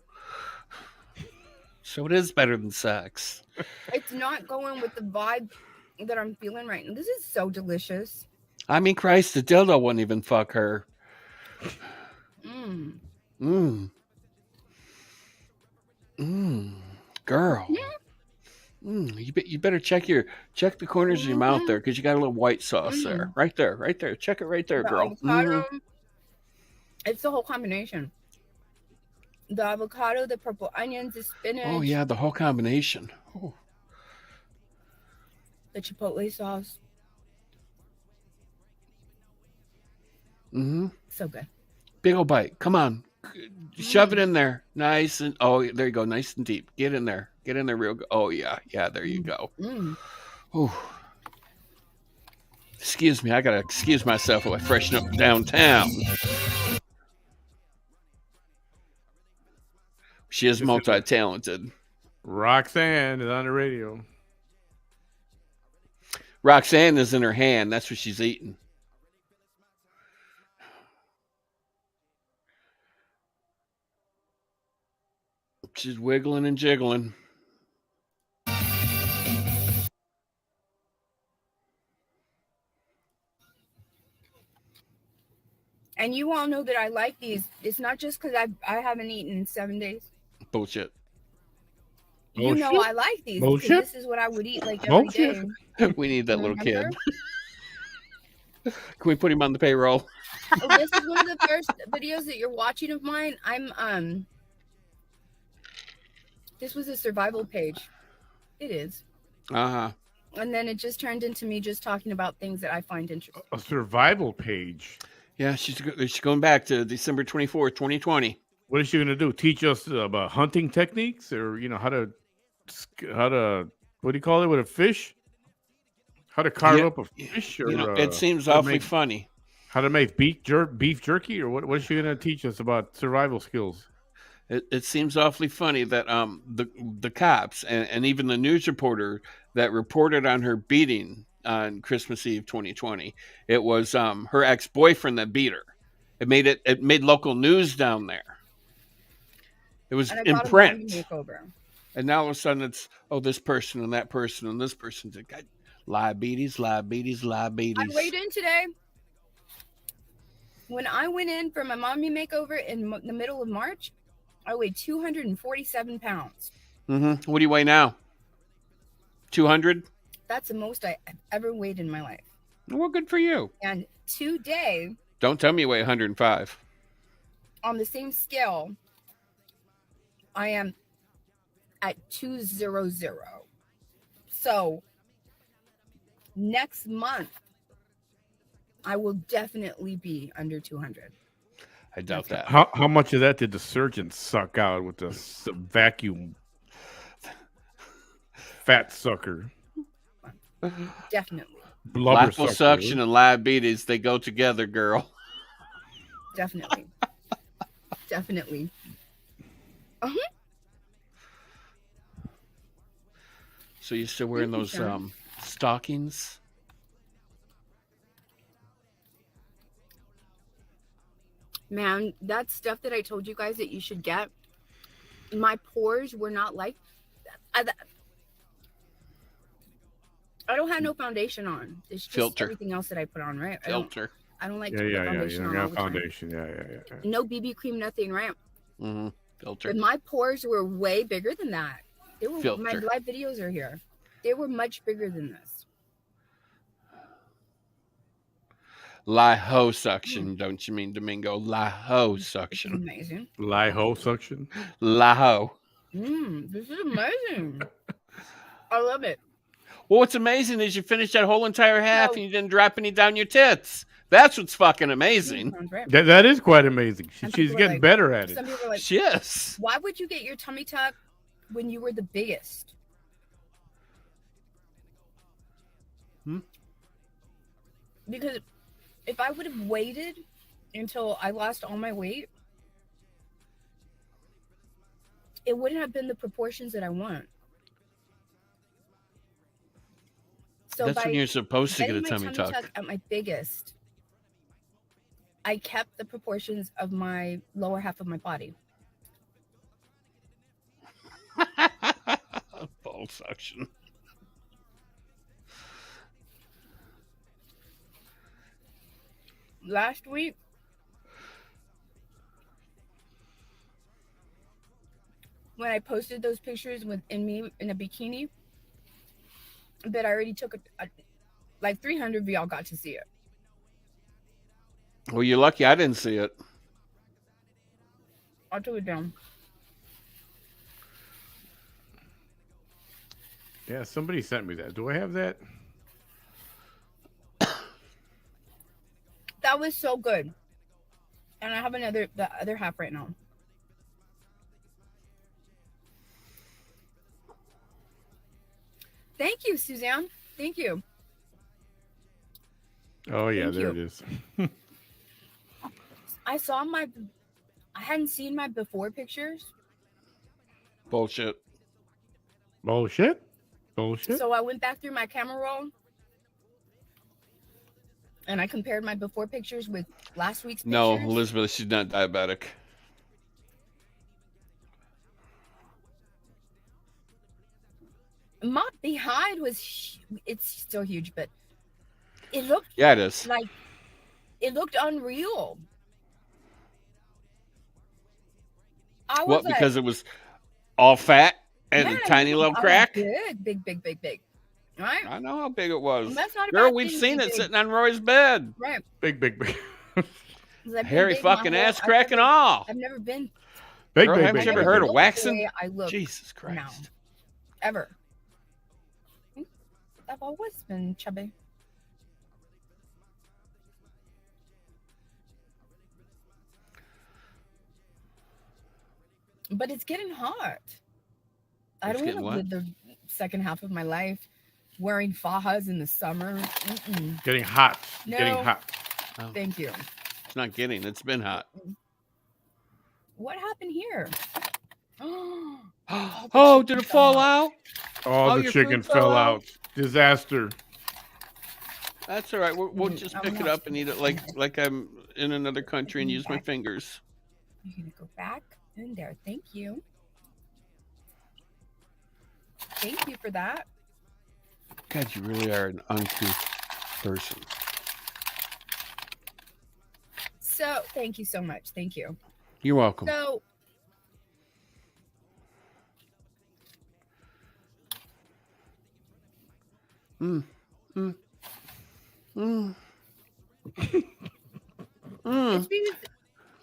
So it is better than sex. It's not going with the vibe that I'm feeling right now. This is so delicious. I mean, Christ, the dildo wouldn't even fuck her. Girl. You better check the corners of your mouth there, because you got a little white sauce there. Right there. Check it right there, girl. Avocado, it's the whole combination. The avocado, the purple onions, the spinach. Oh yeah, the whole combination. Oh. The chipotle sauce. So good. Big old bite. Come on. Shove it in there. Nice and there you go. Nice and deep. Get in there real good. Oh yeah. There you go. Oh. Excuse me. I gotta excuse myself while I freshen up downtown. She is multi-talented. Roxanne is on the radio. Roxanne is in her hand. That's what she's eating. She's wiggling and jiggling. And you all know that I like these. It's not just because I haven't eaten in 7 days. Bullshit. You know I like these. Bullshit. Because this is what I would eat like every day. We need that little kid. Can we put him on the payroll? This is one of the first videos that you're watching of mine. I'm This was a survival page. It is. Uh-huh. And then it just turned into me just talking about things that I find interesting. A survival page. Yeah, she's going back to December 24th, 2020. What is she going to do? Teach us about hunting techniques, or how to what do you call it with a fish? How to carve Yeah, up a fish, or it seems how to awfully make funny. how to make beef jerky, or what is she going to teach us about survival skills? It seems awfully funny that the cops and even the news reporter that reported on her beating on Christmas Eve 2020, it was her ex-boyfriend that beat her. It made local news down there. It was And I in got a mommy print. makeover. And now all of a sudden it's this person and that person and this person. Liabilities. I weighed in today. When I went in for my mommy makeover in the middle of March, I weighed 247 pounds. Mm-hmm. What do you weigh now? 200? That's the most I've ever weighed in my life. Well, good for you. And today, Don't tell me you weigh 105. on the same scale, I am at 200. So next month, I will definitely be under 200. I doubt that. How much of that did the surgeon suck out with the vacuum fat sucker? Definitely. Blubber Liposuction and diabetes, they go together, girl. Definitely. Definitely. Uh-huh. So you're still wearing those stockings? Man, that stuff that I told you guys that you should get, my pores were not like I don't have no foundation on. It's just Filter. everything else that I put on, right? Filter. I don't like Yeah, to put yeah. foundation on all the time. Foundation. Yeah. No BB cream, nothing, right? Mm-hmm. Filter. But my pores were way bigger than that. They were. Filter. My live videos are here. They were much bigger than this. Liposuction, don't you mean Domingo? Liposuction. Amazing. Liposuction. Lipo. This is amazing. I love it. Well, what's amazing is you finished that whole entire half No. and you didn't drop any down your tits. That's what's fucking amazing. Sounds right. That is quite amazing. And She's people are getting like- better at it. Some people are like, Yes. why would you get your tummy tuck when you were the biggest? Because if I would have waited until I lost all my weight, it wouldn't have been the proportions that I want. So That's by when you're supposed to get getting a my tummy tuck. at my biggest, I kept the proportions of my lower half of my body. Ball suction. Last week, when I posted those pictures with me in a bikini, but I already took like 300 of y'all got to see it. Well, you're lucky I didn't see it. I took it down. Yeah, somebody sent me that. Do I have that? That was so good. And I have the other half right now. Thank you, Suzanne. Thank you. Oh yeah, Thank there you. it is. I hadn't seen my before pictures. Bullshit. Bullshit. So I went back through my camera roll and I compared my before pictures with last week's pictures. No, Elizabeth, she's not diabetic. My behind it's still huge, but it looked Yeah, it is. like it looked unreal. I was What? like, Because it was all fat and man, a tiny little I was crack? big. Right? I know how big it was. Well, that's not a Girl, bad we've thing, seen big, it big. sitting on Roy's bed. Right. Big. 'Cause I've been Hairy big my fucking whole- ass I've crack and never- all. I've never been Big, Girl, big, haven't big, you ever big, heard big. of waxing? The way I look Jesus now, Christ. ever. I've always been chubby. But it's getting hot. I It's don't getting want to what? live the second half of my life wearing fajas in the summer. Mm-mm. Getting hot. No, Getting hot. Oh, thank you. it's not getting. It's been hot. What happened here? Oh, did it fall out? All Oh, the your chicken food fell fell out? out. Disaster. That's all right. We'll just I'm pick it not up and eat it like I'm in another country and use my Back. fingers. I'm gonna go back in there. Thank you. Thank you for that. God, you really are an uncouth person. So thank you so much. Thank you. You're welcome. So Mm. Mm. Mm. Mm. it's because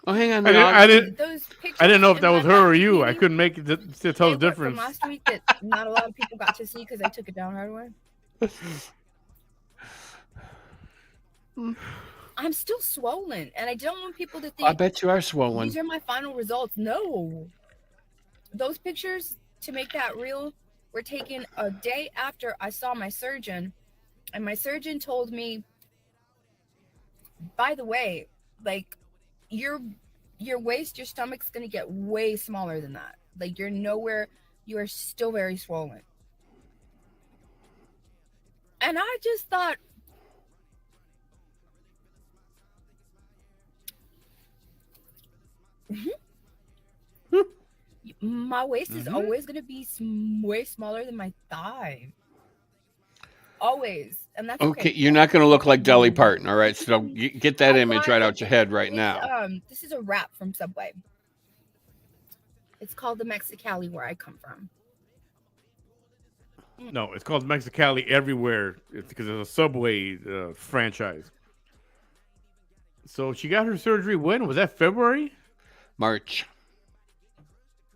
Oh, hang on, I didn't, dog. I didn't. those pictures. I didn't know if in that my was her or last you. I meeting, couldn't make it to they tell the were from difference. last week that not a lot of people got to see because I took it down right away. I'm still swollen, and I don't want people to I think bet you are swollen. these are my final results. No, those pictures to make that real were taken a day after I saw my surgeon, and my surgeon told me, by the way, like your waist, your stomach's gonna get way smaller than that. Like you're nowhere, you are still very swollen. And I just thought, my waist is always going to be way smaller than my thigh. Always. And that's Okay, you're not going to look like Dolly Parton, all right? So get that image right out your head right now. This is a wrap from Subway. It's called the Mexicali, where I come from. No, it's called Mexicali everywhere. It's because it's a Subway franchise. So she got her surgery when? Was that February? March.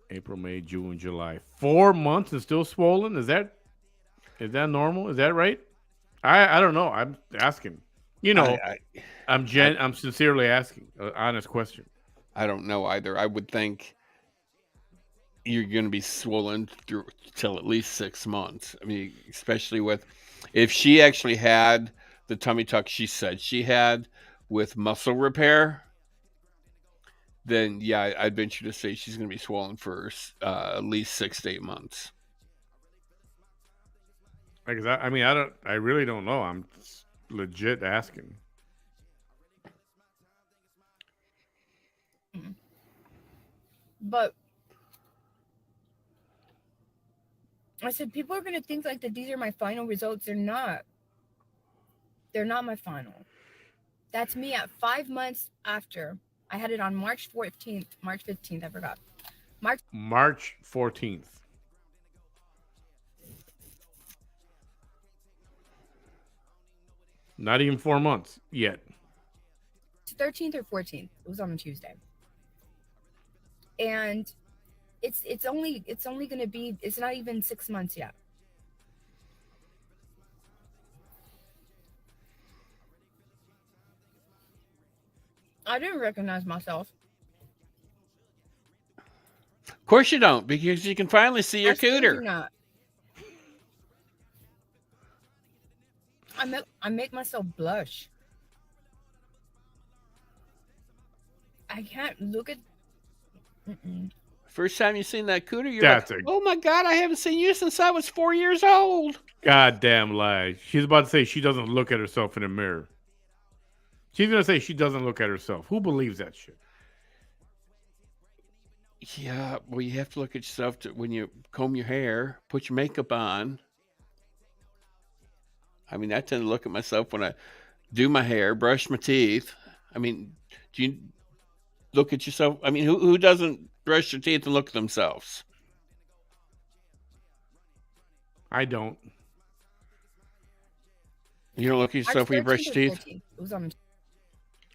April, May, June, July. 4 months and still swollen? Is that normal? Is that right? I don't know. I'm asking. You know, I'm sincerely asking an honest question. I don't know either. I would think you're going to be swollen through till at least 6 months. I mean, especially with if she actually had the tummy tuck she said she had with muscle repair, then yeah, I'd venture to say she's going to be swollen for at least 6 to 8 months. Because I really don't know. I'm legit asking. But I said, people are going to think like that these are my final results. They're not. They're not my final. That's me at 5 months after. I had it on March 15th, I forgot. March 14th. Not even 4 months yet. 13th or 14th. It was on a Tuesday. And it's only going to be, it's not even 6 months yet. I didn't recognize myself. Of course you don't, because you can finally see your cooter. Not. I make myself blush. I can't look at. First time you seen that cooter, you're like, oh my God, I haven't seen you since I was 4 years old. Goddamn lie. She's about to say she doesn't look at herself in the mirror. She's going to say she doesn't look at herself. Who believes that shit? Yeah, well, you have to look at yourself when you comb your hair, put your makeup on. I mean, I tend to look at myself when I do my hair, brush my teeth. I mean, do you look at yourself? I mean, who doesn't brush their teeth and look at themselves? I don't. You don't look at yourself when you brush your teeth? It was on.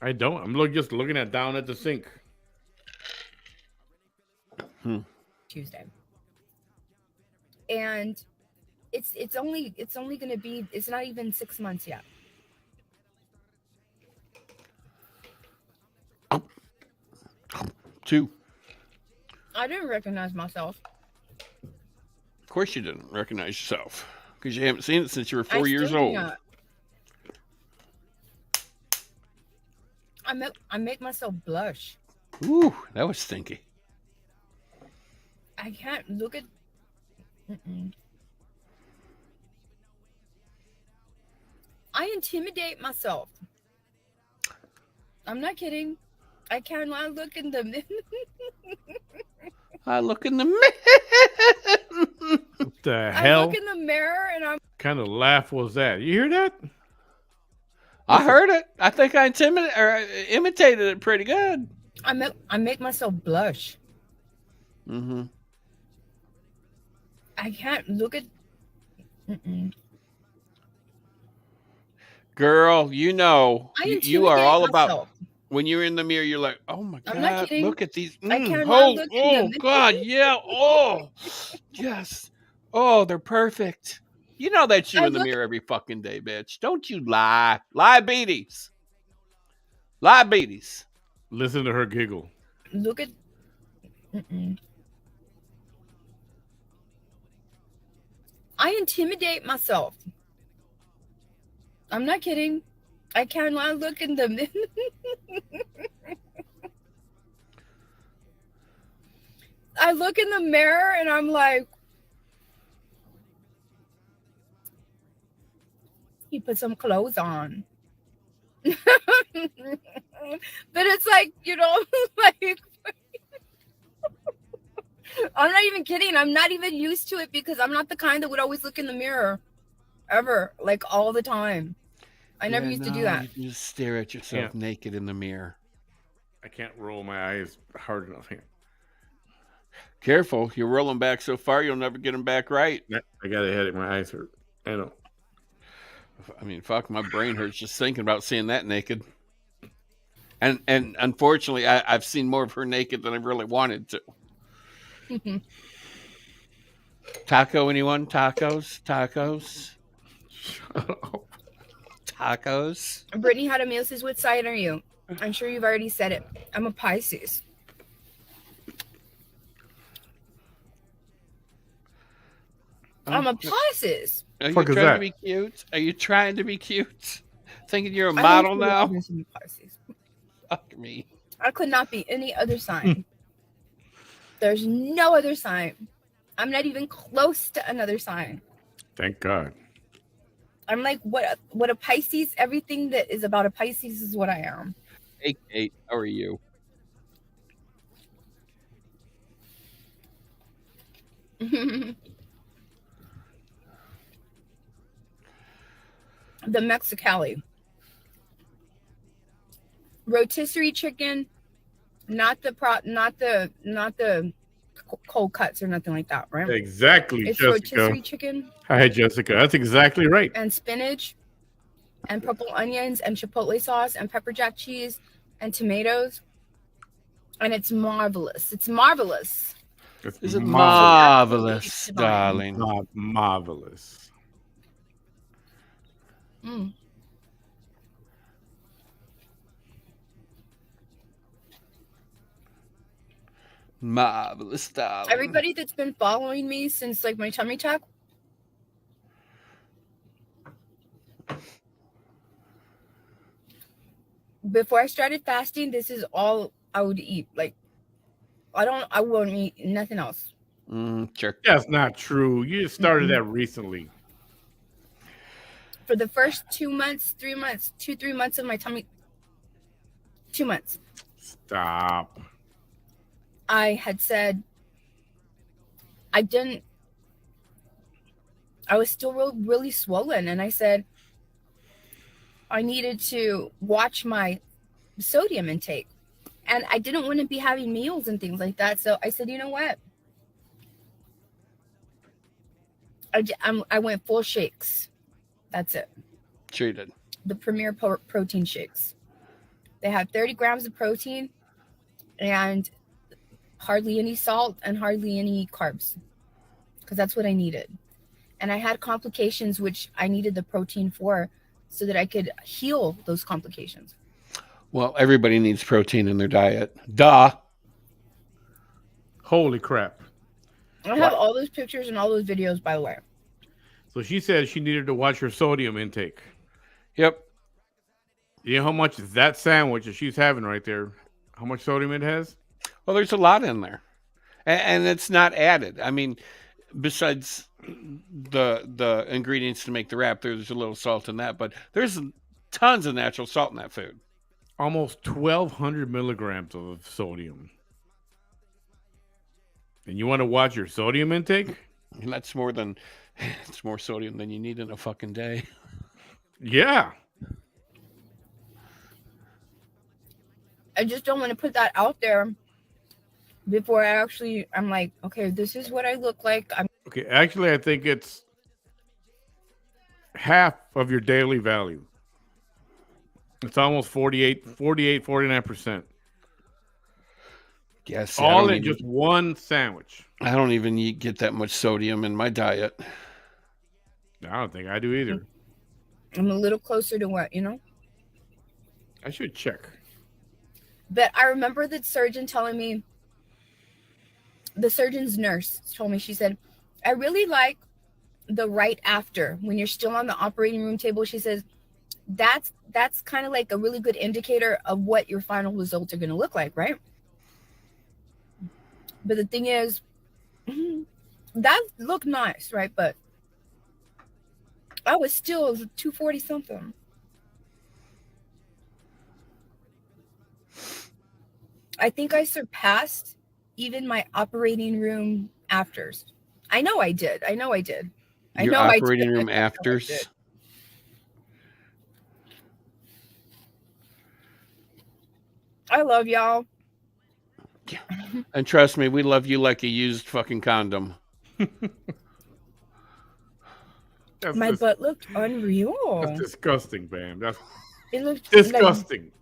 I don't. I'm just looking down at the sink. Tuesday. And it's only going to be, it's not even 6 months yet. Two. I didn't recognize myself. Of course you didn't recognize yourself because you haven't seen it since you were 4 I years still do old. not. I make myself blush. Ooh, that was stinky. I can't look at. Mm-mm. I intimidate myself. I'm not kidding. I cannot look in the. I look in the mirror. What the I hell? look in the mirror and I'm. Kind of laugh was that? You hear that? I heard it. I think I imitated it pretty good. I make myself blush. Mm-hmm. I can't look at. Mm-mm. Girl, you know, I you are all intimidate about. myself. When you're in the mirror, you're like, oh my I'm not God, kidding. look at these. I cannot look in the. God, yeah. Oh, yes. Oh, they're perfect. You know that's you I in the look- mirror every fucking day, bitch. Don't you lie. Diabetes. Diabetes. Listen to her giggle. Look at. Mm-mm. I intimidate myself. I'm not kidding. I cannot look in the. I look in the mirror and I'm like, you put some clothes on. But it's like, you know, like, I'm not even kidding. I'm not even used to it because I'm not the kind that would always look in the mirror ever, like all the time. I never used to do that. You just stare at yourself naked in the mirror. I can't roll my eyes hard enough here. Careful, you're rolling back so far, you'll never get them back right. I got a headache. My eyes hurt. I know. I mean, fuck, my brain hurts just thinking about seeing that naked. And unfortunately, I've seen more of her naked than I really wanted to. Taco, anyone? Tacos? Shut up. Tacos? Brittany, how to meiosis, what side are you? I'm sure you've already said it. I'm a Pisces. I'm a Pisces. Are you Fuck is trying that? to be cute? Are you trying to be cute? Thinking you're a I think model you're now? obviously Pisces. Fuck me. I could not be any other sign. There's no other sign. I'm not even close to another sign. Thank God. I'm like what a Pisces, everything that is about a Pisces is what I am. Hey, Kate, how are you? The Mexicali. Rotisserie chicken, not the cold cuts or nothing like that, right? Exactly, It's Jessica. rotisserie chicken Hi, Jessica. That's exactly right. and spinach and purple onions and chipotle sauce and pepper jack cheese and tomatoes. And it's marvelous. It's marvelous. Is it marvelous, marvelous, darling? Marvelous. Mm. Marvelous, darling. Everybody that's been following me since like my tummy tuck, before I started fasting, this is all I would eat. Like I won't eat nothing else. Sure. That's not true. You just started that recently. For the first 2 months, 3 months, 3 months of my tummy, 2 months, Stop. I had said I was still really swollen, and I said I needed to watch my sodium intake, and I didn't want to be having meals and things like that. So I said, you know what? I went full shakes. That's it. Sure you did. The Premier protein shakes. They have 30 grams of protein and hardly any salt and hardly any carbs, because that's what I needed. And I had complications, which I needed the protein for, so that I could heal those complications. Well, everybody needs protein in their diet. Duh. Holy crap. I have all those pictures and all those videos, by the way. So she said she needed to watch her sodium intake. Yep. You know how much that sandwich that she's having right there, how much sodium it has? Well, there's a lot in there. And it's not added. I mean, besides the ingredients to make the wrap, there's a little salt in that, but there's tons of natural salt in that food. Almost 1,200 milligrams of sodium. And you want to watch your sodium intake? And that's it's more sodium than you need in a fucking day. Yeah. I just don't want to put that out there before I'm like, okay, this is what I look like. Okay, actually, I think it's half of your daily value. It's almost 49%. Yes. All in just one sandwich. I don't even get that much sodium in my diet. I don't think I do either. I'm a little closer to what, I should check. But I remember the surgeon telling me, the surgeon's nurse told me, she said, I really like the right after, when you're still on the operating room table. She says, that's kind of like a really good indicator of what your final results are going to look like, right? But the thing is, that looked nice, right? But I was still 240 something. I think I surpassed even my operating room afters. I know I did. Your operating room afters? I love y'all. Yeah. And trust me, we love you like a used fucking condom. My butt looked unreal. That's disgusting, Bam. It looked disgusting.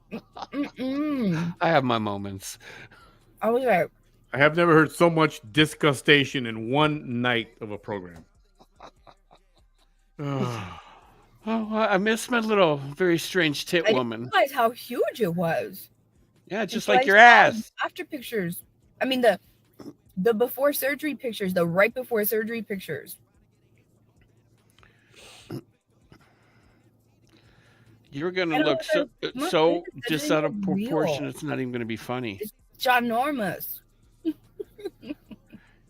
I have my moments. I was like, I have never heard so much disgustation in one night of a program. Oh, I miss my little, very strange tit woman. I didn't realize how huge it was. Yeah, just like your ass. After pictures. I mean, the before surgery pictures, the right before surgery pictures. You're going to look so just out of proportion, it's not even going to be funny. It's ginormous. You're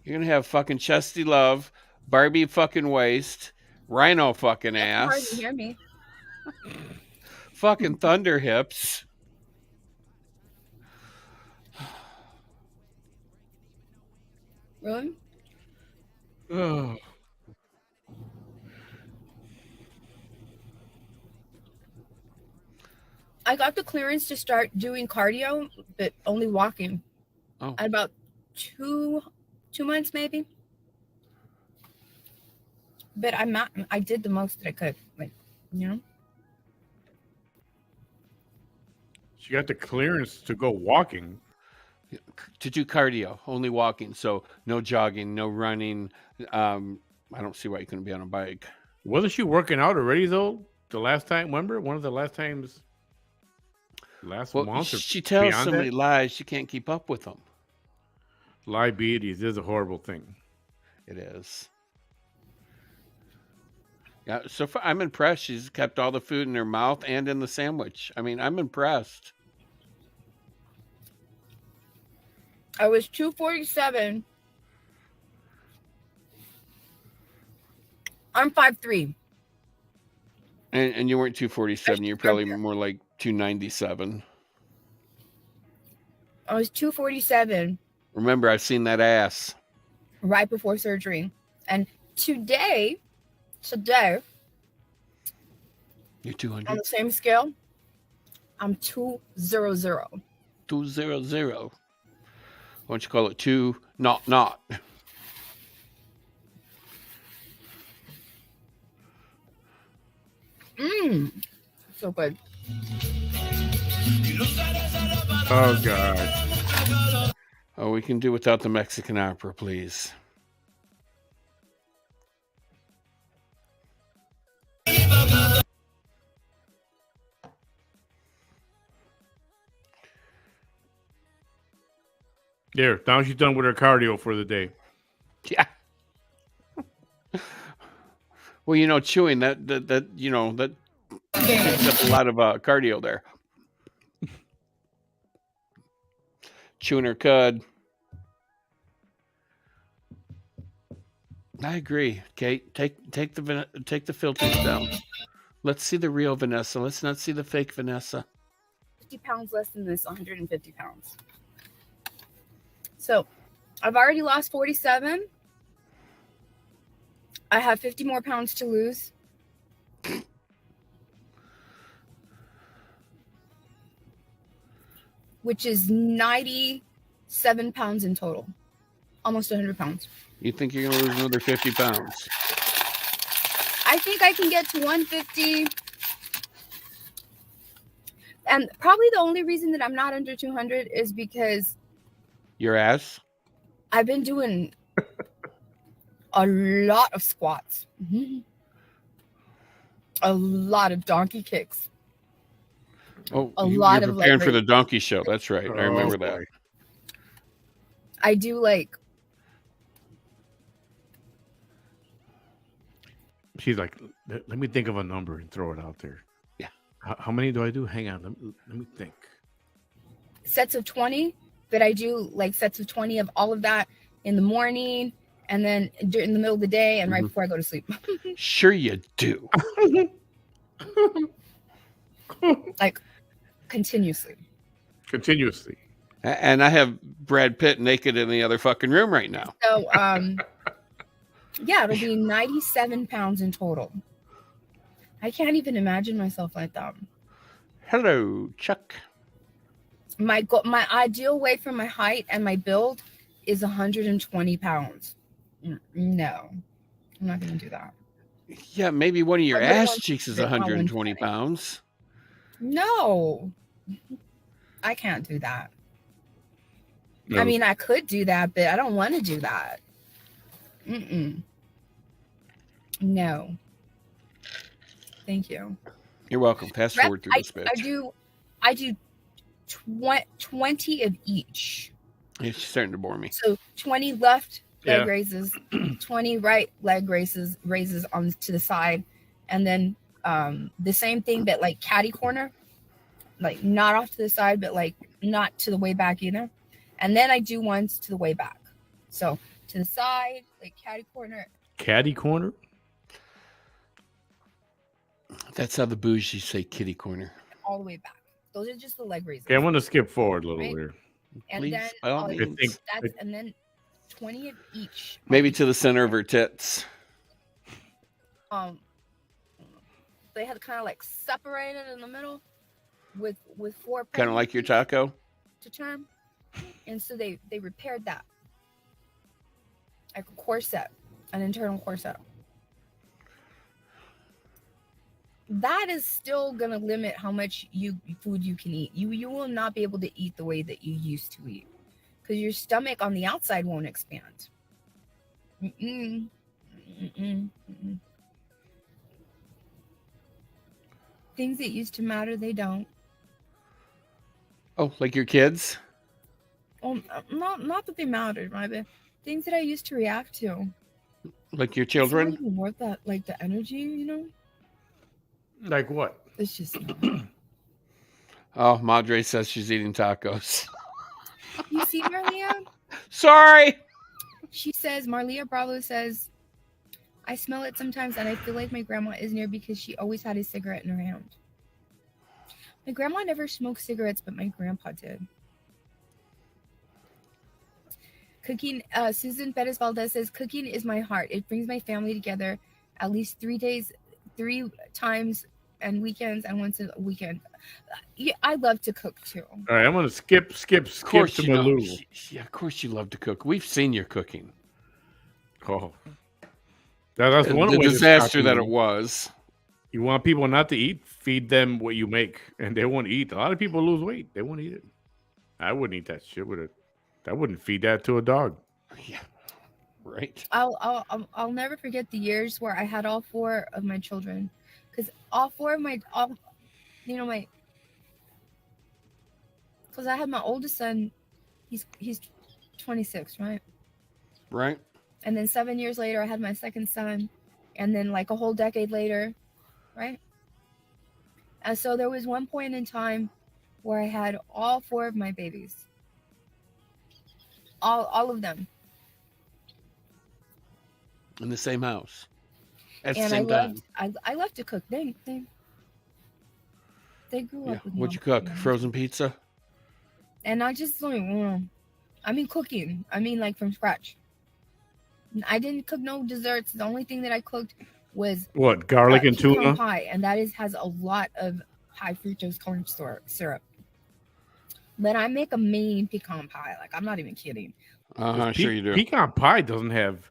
going to have fucking chesty love, Barbie fucking waist, rhino fucking ass. Hard to hear me. Fucking thunder hips. Really? Oh. I got the clearance to start doing cardio, but only walking. Oh. At about 2 months, maybe. But I did the most that I could, She got the clearance to go walking. To do cardio, only walking. So no jogging, no running. I don't see why you couldn't be on a bike. Wasn't she working out already, though? The last time, remember? One of the last times. Month. She tells so many lies, she can't keep up with them. Diabetes is a horrible thing. It is. Yeah, so far I'm impressed. She's kept all the food in her mouth and in the sandwich. I mean, I'm impressed. I was 247. I'm 5'3". And you weren't 247. You're probably more like 297. I was 247. Remember, I've seen that ass. Right before surgery. And today, you're 200. on the same scale, I'm 200. 200. Why don't you call it 2 not? So good. Oh, God. Oh, we can do without the Mexican opera, please. There, now she's done with her cardio for the day. Yeah. Well, chewing that takes up a lot of cardio there. Chewing her cud. I agree, Kate. Take the filters down. Let's see the real Vanessa. Let's not see the fake Vanessa. 50 pounds less than this, 150 pounds. So I've already lost 47. I have 50 more pounds to lose. Which is 97 pounds in total. Almost 100 pounds. You think you're going to lose another 50 pounds? I think I can get to 150. And probably the only reason that I'm not under 200 is because your ass? I've been doing a lot of squats. Mm-hmm. A lot of donkey kicks. Oh, you're preparing for the donkey show. That's right. I remember that. I do like. She's like, let me think of a number and throw it out there. Yeah. How many do I do? Hang on. Let me think. Sets of 20, but I do like sets of 20 of all of that in the morning and then in the middle of the day and right before I go to sleep. Sure you do. Like continuously. And I have Brad Pitt naked in the other fucking room right now. So, yeah, it'll be 97 pounds in total. I can't even imagine myself like that. Hello, Chuck. My ideal weight for my height and my build is 120 pounds. No, I'm not going to do that. Yeah, maybe one of your ass cheeks is 120 pounds. No, I can't do that. No. I mean, I could do that, but I don't want to do that. No. Thank you. You're welcome. Pass forward through this bitch. I do 20 of each. Yeah, she's starting to bore me. So 20 left leg raises, 20 right leg raises on to the side, and then the same thing, but like catty corner, like not off to the side, but like not to the way back either. And then I do ones to the way back. So to the side, like catty corner. Catty corner? That's how the bougie say kitty corner. All the way back. Those are just the leg raises. Okay, I'm going to skip forward a little bit. And please, then and then 20 of each. Maybe to the center of her tits. They had kind of like separated in the middle with 4 kind of like your taco to term. And so they repaired that. Like a corset, an internal corset. That is still going to limit how much food you can eat. You will not be able to eat the way that you used to eat because your stomach on the outside won't expand. Things that used to matter, they don't. Oh, like your kids? Oh, not that they mattered, but things that I used to react to. Like your children? It's not even worth that, like the energy, you know? Like what? It's just. Oh, Madre says she's eating tacos. You see, Marlia? Sorry. She says, Marlia Bravo says, I smell it sometimes and I feel like my grandma is near because she always had a cigarette in her hand. My grandma never smoked cigarettes, but my grandpa did. Cooking, Susan Perez Valdez says, cooking is my heart. It brings my family together at least 3 times and weekends and once a weekend. Yeah, I love to cook too. All right, I'm going to skip to Malou. Yeah, of course you love to cook. We've seen your cooking. Oh. That's one the way disaster that it was. You want people not to eat, feed them what you make, and they won't eat. A lot of people lose weight. They won't eat it. I wouldn't eat that shit with it. I wouldn't feed that to a dog. Yeah, right. I'll never forget the years where I had all 4 of my children, because all 4 of my you know my because I had my oldest son. He's 26, right? Right. And then 7 years later, I had my second son, and then like a whole decade later, right? And so there was one point in time where I had all 4 of my babies, all of them, In the same house at the and same time. I loved to cook. They grew Yeah. up with me. What'd you cook? Frozen pizza? And not just like, I mean cooking. I mean like from scratch. I didn't cook no desserts. The only thing that I cooked was What, garlic and pecan tuna? pie, and that has a lot of high fructose corn syrup. But I make a mean pecan pie. Like, I'm not even kidding. Sure you do. Pecan pie doesn't have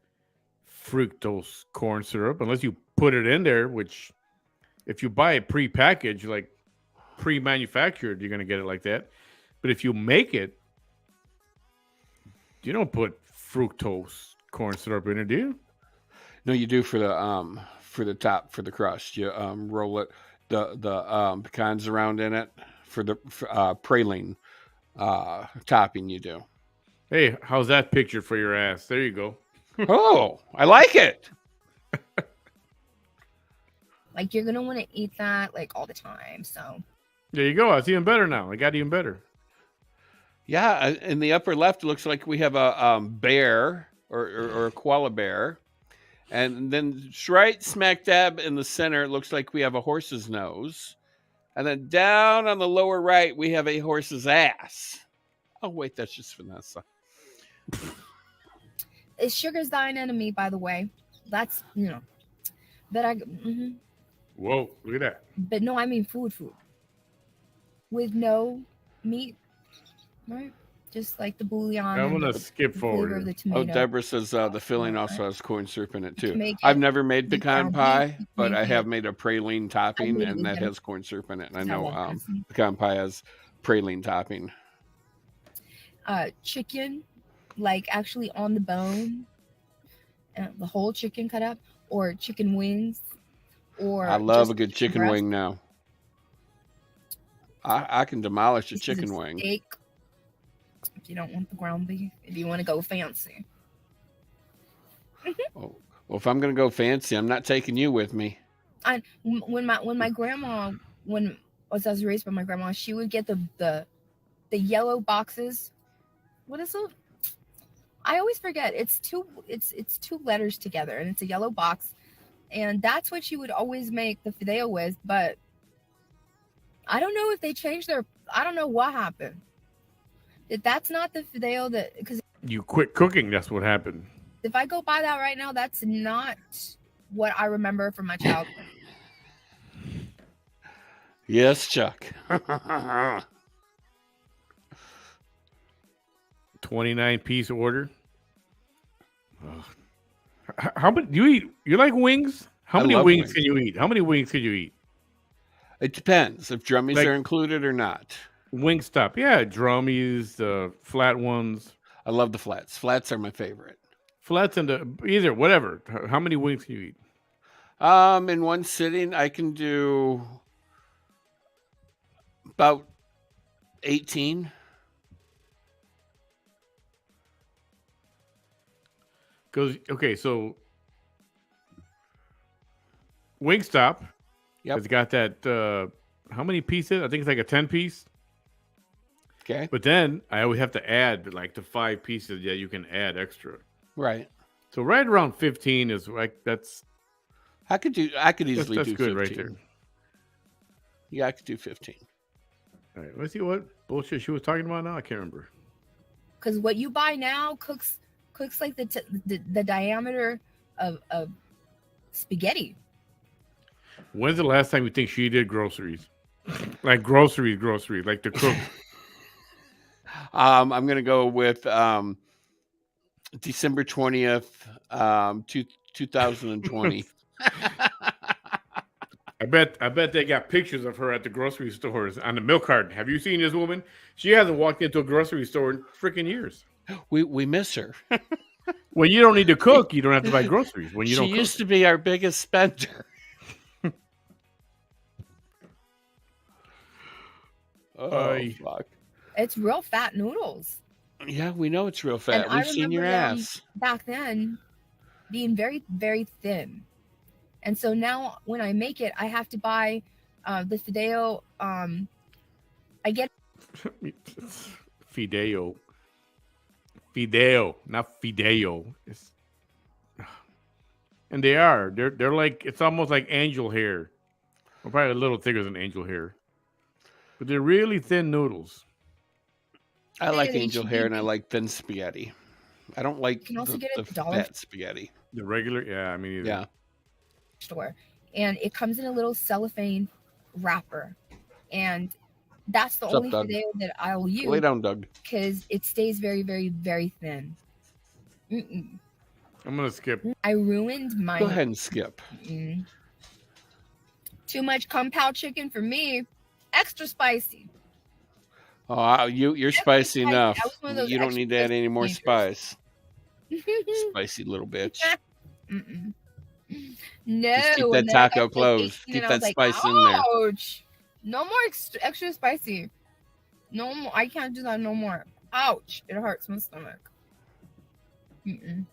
fructose corn syrup unless you put it in there, which if you buy it pre-packaged, like pre-manufactured, you're going to get it like that. But if you make it, you don't put fructose corn syrup in it, do you? No, you do for the top, for the crust. You roll it, the pecans around in it for the praline topping. You do. Hey, how's that picture for your ass? There you go. Oh, I like it. Like, you're gonna want to eat that like all the time. So There you go. It's even better now. It got even better. Yeah, in the upper left, it looks like we have a bear or a koala bear. And then right smack dab in the center, it looks like we have a horse's nose. And then down on the lower right, we have a horse's ass. Oh, wait, that's just Vanessa. sugar's thine enemy, by the way. That's, But Whoa, look at that. but no, I mean food with no meat, right? Just like the bouillon. I'm and going to skip the flavor forward. of the Oh, tomato. Deborah says the filling also has corn syrup in it, You can too. make I've it never made with pecan ground beef. pie, You but can I make have it. made a praline I topping, made it and with that better. has corn syrup in it. And I I know love dressing. pecan pie has praline topping. Chicken, like actually on the bone, the whole chicken cut up, or chicken wings, or I love just a good chicken chicken breast. wing now. I can demolish a Pieces chicken of wing. steak. If you don't want the ground beef, if you want to go fancy. Oh, well, if I'm going to go fancy, I'm not taking you with me. When my grandma, when I was raised by my grandma, she would get the yellow boxes. What is it? I always forget. It's two letters together, and it's a yellow box, and that's what she would always make the fideo with. But I don't know if they changed their. I don't know what happened. That's not the fideo that, because You quit cooking. That's what happened. if I go buy that right now, that's not what I remember from my childhood. Yes, Chuck. 29-piece order. How many do you eat? You like wings? How I many love wings wings. can you eat? How many wings can you eat? It depends if drummies Like- are included or not. Wingstop, yeah, drummies, the flat ones, I love the flats. Flats are my favorite. flats, and the either whatever. How many wings can you eat? In one sitting, I can do about 18. Because okay, so Wingstop Yep. has got that. How many pieces? I think it's like a 10-piece. Okay. But then I always have to add like the 5 pieces. Yeah, you can add extra. Right. So right around 15 is like that's I could easily that's do good 15. right there. Yeah, I could do 15. All right, let's see what bullshit she was talking about now. I can't remember. Because what you buy now cooks like the diameter of spaghetti. When's the last time you think she did groceries? Like groceries, like the cook. I'm gonna go with December 20th, 2020. I bet they got pictures of her at the grocery stores on the milk carton. Have you seen this woman? She hasn't walked into a grocery store in freaking years. We miss her. When you don't need to cook, you don't have to buy groceries. When you She don't cook, used to be our biggest spender. Oh, fuck. It's real fat noodles. Yeah, we know it's real fat. And I We've seen your remember them ass. back then being very, very thin. And so now when I make it, I have to buy the Fideo. I get Fideo, not Fideo. And they're like, it's almost like angel hair. Well, probably a little thicker than angel hair, but they're really thin noodles. I like they angel should hair be and I like thin spaghetti. I don't like You can also the, get it at the the dollar fat spaghetti. The regular, yeah, I mean, either. Yeah. store, and it comes in a little cellophane wrapper, and that's the What's up, only Doug? Fideo that I'll Lay use down, Doug. because it stays very, very, very thin. Mm-mm. I'm gonna skip. I ruined my. Go ahead and skip. Mm. Too much kung pao chicken for me. Extra spicy. Oh, you're spicy spicy. enough. I was one of those You don't extra need to add any more spicy spice. Spicy little bitch. Mm-mm. No, Just keep that and then I got taco to, like, closed. 18 Keep and I was that like, spice in there. ouch. No more extra spicy. No more. I can't do that no more. Ouch. It hurts my stomach. Mm-mm.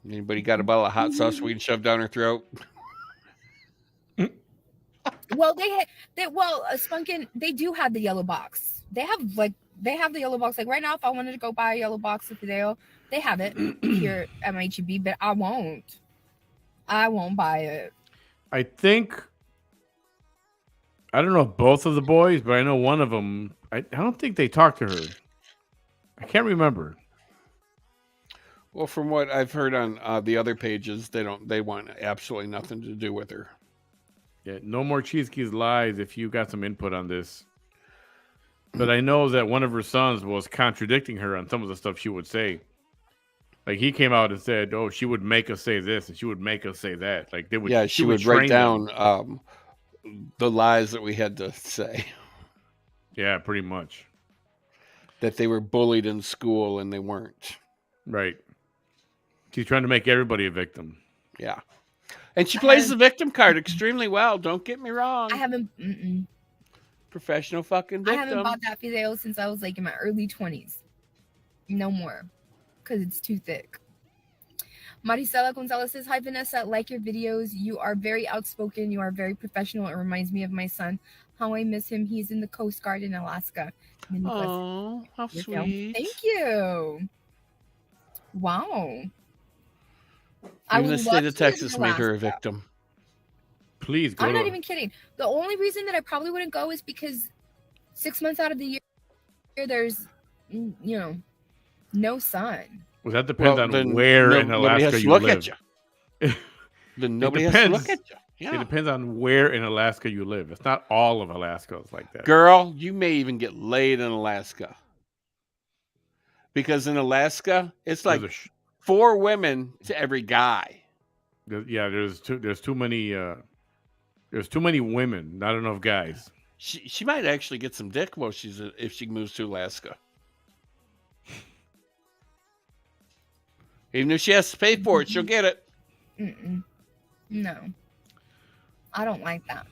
Anybody got a bottle of hot sauce we can shove down her throat? Well, Spunkin, they do have the yellow box. They have the yellow box. Like right now, if I wanted to go buy a yellow box of Fideo, they have it here at my HEB, but I won't. I won't buy it. I think I don't know if both of the boys, but I know one of them. I don't think they talked to her. I can't remember. Well, from what I've heard on the other pages, they want absolutely nothing to do with her. Yeah, no more Cheese Keys lies if you got some input on this. But I know that one of her sons was contradicting her on some of the stuff she would say. Like he came out and said, "Oh, she would make us say this and she would make us say that." Like they would. Yeah, she would write train them. down the lies that we had to say. Yeah, pretty much. That they were bullied in school and they weren't. Right. She's trying to make everybody a victim. Yeah. And she plays the victim card extremely well. Don't get me wrong. I haven't. Mm-mm. Professional fucking victim. I haven't bought that Fideo since I was like in my early 20s. No more, because it's too thick. Maricela Gonzalez says, "Hi Vanessa, I like your videos. You are very outspoken. You are very professional. It reminds me of my son. How I miss him. He's in the Coast Guard in Alaska." Oh, how sweet. Thank you. Wow. Even the state of Texas made her a victim. Please go. I'm not even kidding. The only reason that I probably wouldn't go is because 6 months out of the year there's no sun. Well, that depends on then where in Alaska you look live. At you. Then nobody has to look at you. Yeah. It depends on where in Alaska you live. It's not all of Alaska is like that. Girl, you may even get laid in Alaska. Because in Alaska, it's like 4 women to every guy. There's too many women, not enough guys. She might actually get some dick if she moves to Alaska. Even if she has to pay for it, she'll get it. Mm-mm. No, I don't like that.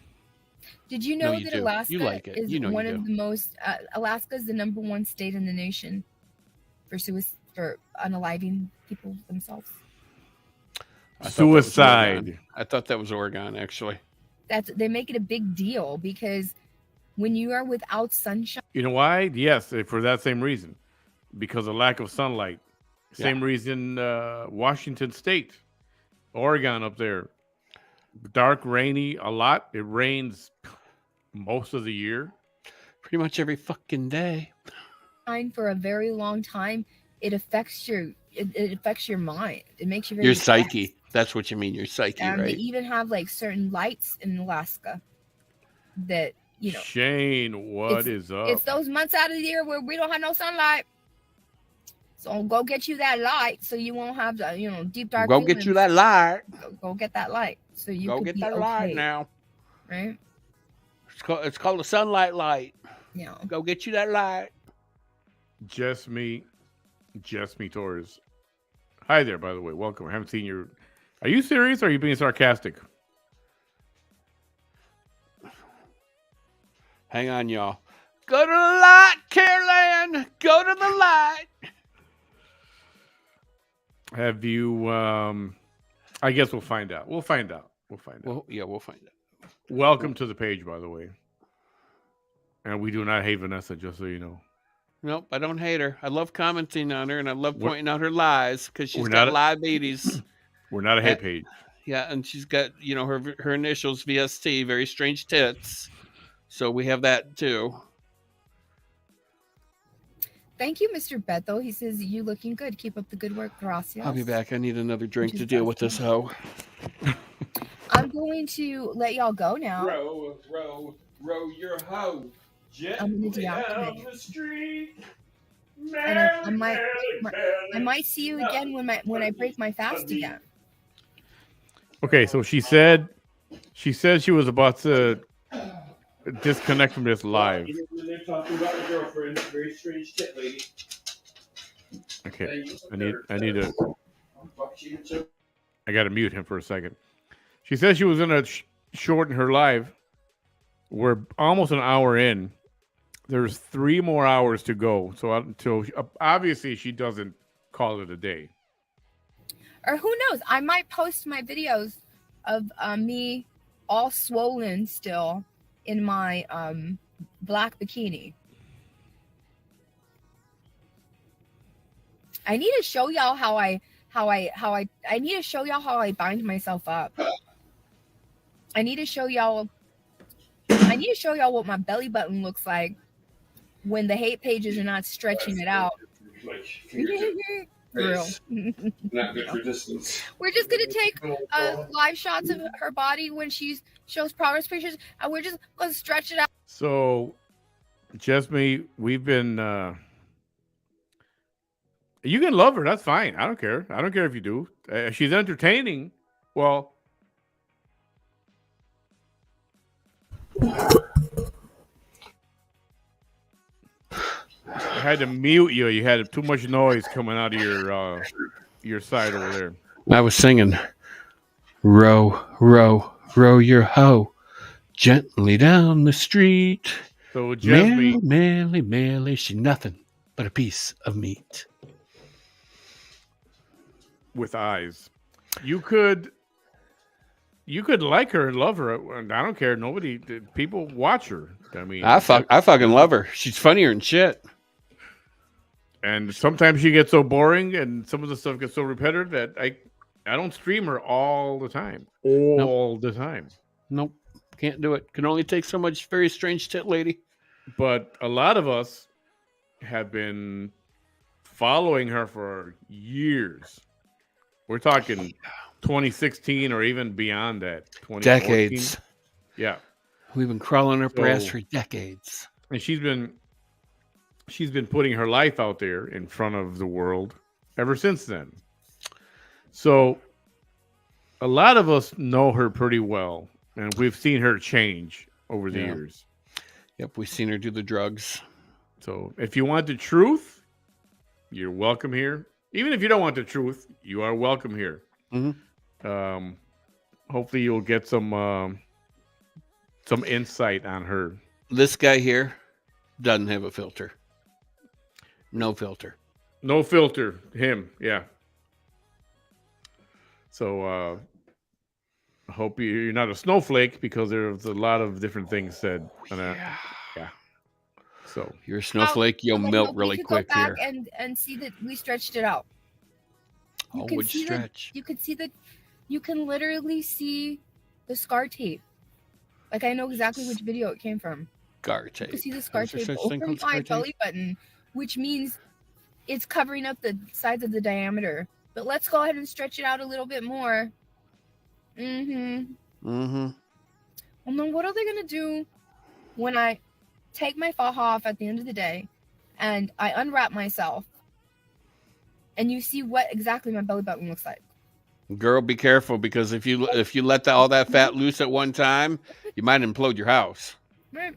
Did you know that Alaska is one of the most? Alaska is the number 1 state in the nation for unaliving people themselves. Suicide. I thought that was Oregon, actually. They make it a big deal because when you are without sunshine. You know why? Yes, for that same reason, because of lack of sunlight. Same reason. Washington State, Oregon, up there, dark, rainy a lot. It rains most of the year. Pretty much every fucking day. For a very long time, it affects your mind. It makes you very your psyche. That's what you mean, your psyche, right? They even have like certain lights in Alaska that Shane, what is up? It's those months out of the year where we don't have no sunlight. So go get you that light, so you won't have the deep dark. Go get you that light. Go get that light, so you go get that light now. right? It's called a sunlight light. Yeah. Go get you that light. Just me Torres. Hi there, by the way. Welcome. I haven't seen your. Are you serious or are you being sarcastic? Hang on, y'all. Go to the light, Caroline. Go to the light. Have you? I guess we'll find out. We'll find out. We'll find out. Welcome to the page, by the way. And we do not hate Vanessa, just so you know. Nope, I don't hate her. I love commenting on her, and I love pointing out her lies because she's We're got not liabilities. We're not a hate page. Yeah, and she's got her initials VST, very strange tits. So we have that too. Thank you, Mr. Beto. He says, you looking good. Keep up the good work. Gracias. I'll be back. I need another drink to deal with this hoe. I'm going to let y'all go now. Row your hoe. I'm going to deactivate the street. And I might see you again when I break my fast again. Okay, so she said she was about to disconnect from this live. They're talking about the girlfriend, very strange tit lady. Okay, I need to. I got to mute him for a second. She said she was gonna shorten her live. We're almost an hour in. There's 3 more hours to go. So obviously she doesn't call it a day. Or who knows? I might post my videos of me all swollen still in my black bikini. I need to show y'all how I need to show y'all how I bind myself up. I need to show y'all what my belly button looks like when the hate pages are not stretching it out. Real. Not good for distance. We're just gonna take live shots of her body when she shows progress pictures, and we're just gonna stretch it out. So, Jesme, we've been. You can love her. That's fine. I don't care. I don't care if you do. She's entertaining. Well. I had to mute you. You had too much noise coming out of your side over there. I was singing, row, row, row your hoe gently down the street. So Jesme, Merely, she nothing but a piece of meat with eyes. You could like her and love her. I don't care. People watch her. I mean, I fucking love her. She's funnier than shit. And sometimes she gets so boring, and some of the stuff gets so repetitive that I don't stream her all the time. The time. Nope, can't do it. Can only take so much. Very strange tit lady. But a lot of us have been following her for years. We're talking 2016 or even beyond that. 2014. Decades. Yeah, we've been crawling her breasts for decades, and she's been putting her life out there in front of the world ever since then. So a lot of us know her pretty well, and we've seen her change over the years. Yep, we've seen her do the drugs. So if you want the truth, you're welcome here. Even if you don't want the truth, you are welcome here. Mm-hmm. Hopefully you'll get some insight on her. This guy here doesn't have a filter. No filter. No filter. Him. Yeah. So I hope you're not a snowflake, because there's a lot of different things said. Yeah. So you're a snowflake. You'll melt really quick go back here. And see that we stretched it out. You can stretch. You can literally see the scar tape. Like, I know exactly which video it came from. Scar tape. You can see the scar tape over my belly button, which means it's covering up the sides of the diameter. But let's go ahead and stretch it out a little bit more. Well, then what are they going to do when I take my faja off at the end of the day and I unwrap myself and you see what exactly my belly button looks like? Girl, be careful because if you let all that fat loose at one time, you might implode your house. Right.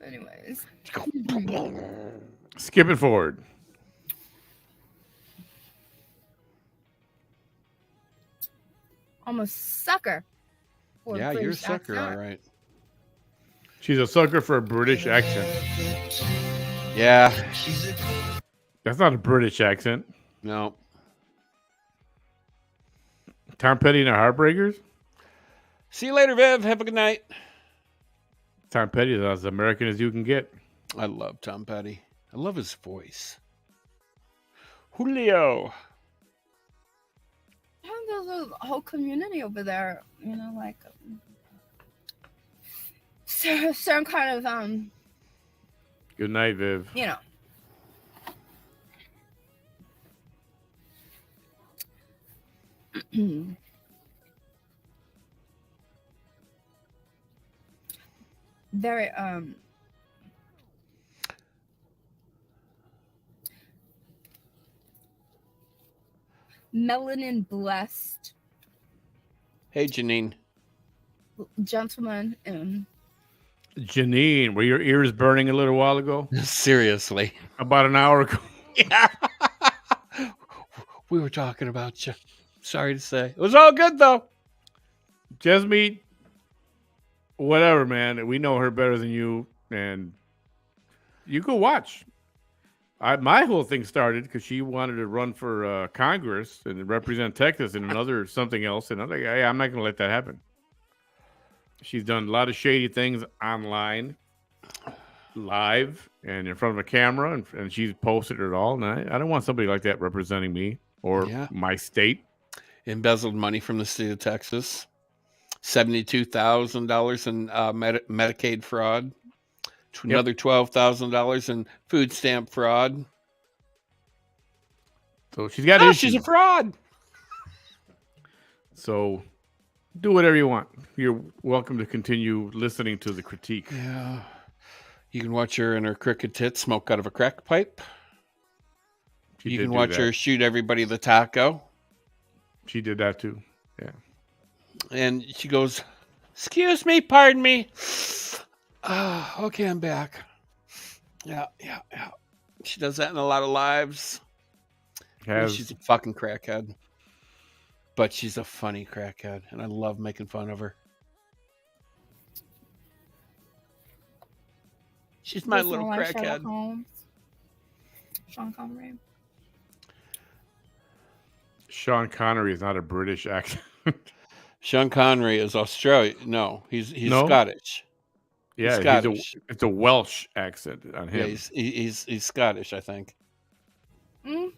Anyways. Skip it forward. I'm a sucker for Yeah, you're a British sucker, all accent. right. She's a sucker for a British accent. Yeah, That's not a British accent. no. Tom Petty and the Heartbreakers. See you later, Viv. Have a good night. Tom Petty is as American as you can get. I love Tom Petty. I love his voice. Julio. There's a whole community over there, like certain kind of Good night, Viv. Very melanin blessed Hey, Janine. gentleman and Janine, were your ears burning a little while ago? Seriously. About an hour ago. Yeah. We were talking about you. Sorry to say. It was all good, though. Jasmine, whatever, man. We know her better than you, and you go watch. My whole thing started because she wanted to run for Congress and represent Texas and another something else, and I'm like, hey, I'm not going to let that happen. She's done a lot of shady things online, live, and in front of a camera, and she's posted it all. And I don't want somebody like that representing me or my state. Embezzled money from the state of Texas. $72,000 in Medicaid fraud. Another $12,000 in food stamp fraud. So she's got issues. She's a fraud. So do whatever you want. You're welcome to continue listening to the critique. Yeah. You can watch her in her crooked tits smoke out of a crack pipe. You can watch her shoot everybody the taco. She did that too. Yeah. And she goes, excuse me, pardon me. Okay, I'm back. Yeah. She does that in a lot of lives. She's a fucking crackhead. But she's a funny crackhead, and I love making fun of her. She's my little crackhead. Sean Connery. Sean Connery is not a British accent. Sean Connery is Australian. No, he's Scottish. Yeah, he's Scottish. It's a Welsh accent on him. Yeah, he's Scottish, I think. Mm.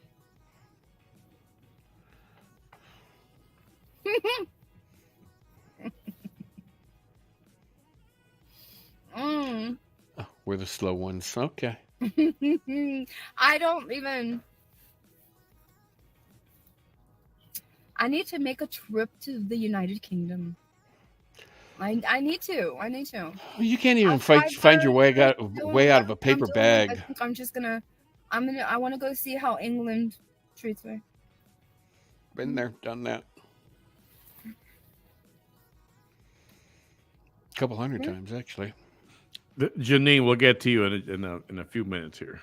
Oh, we're the slow ones. Okay. I don't even. I need to make a trip to the United Kingdom. I need to. You can't even find your way out of a paper bag. I think I'm just gonna. I want to go see how England treats me. Been there, done that. A couple hundred times, actually. Janine, we'll get to you in a few minutes here.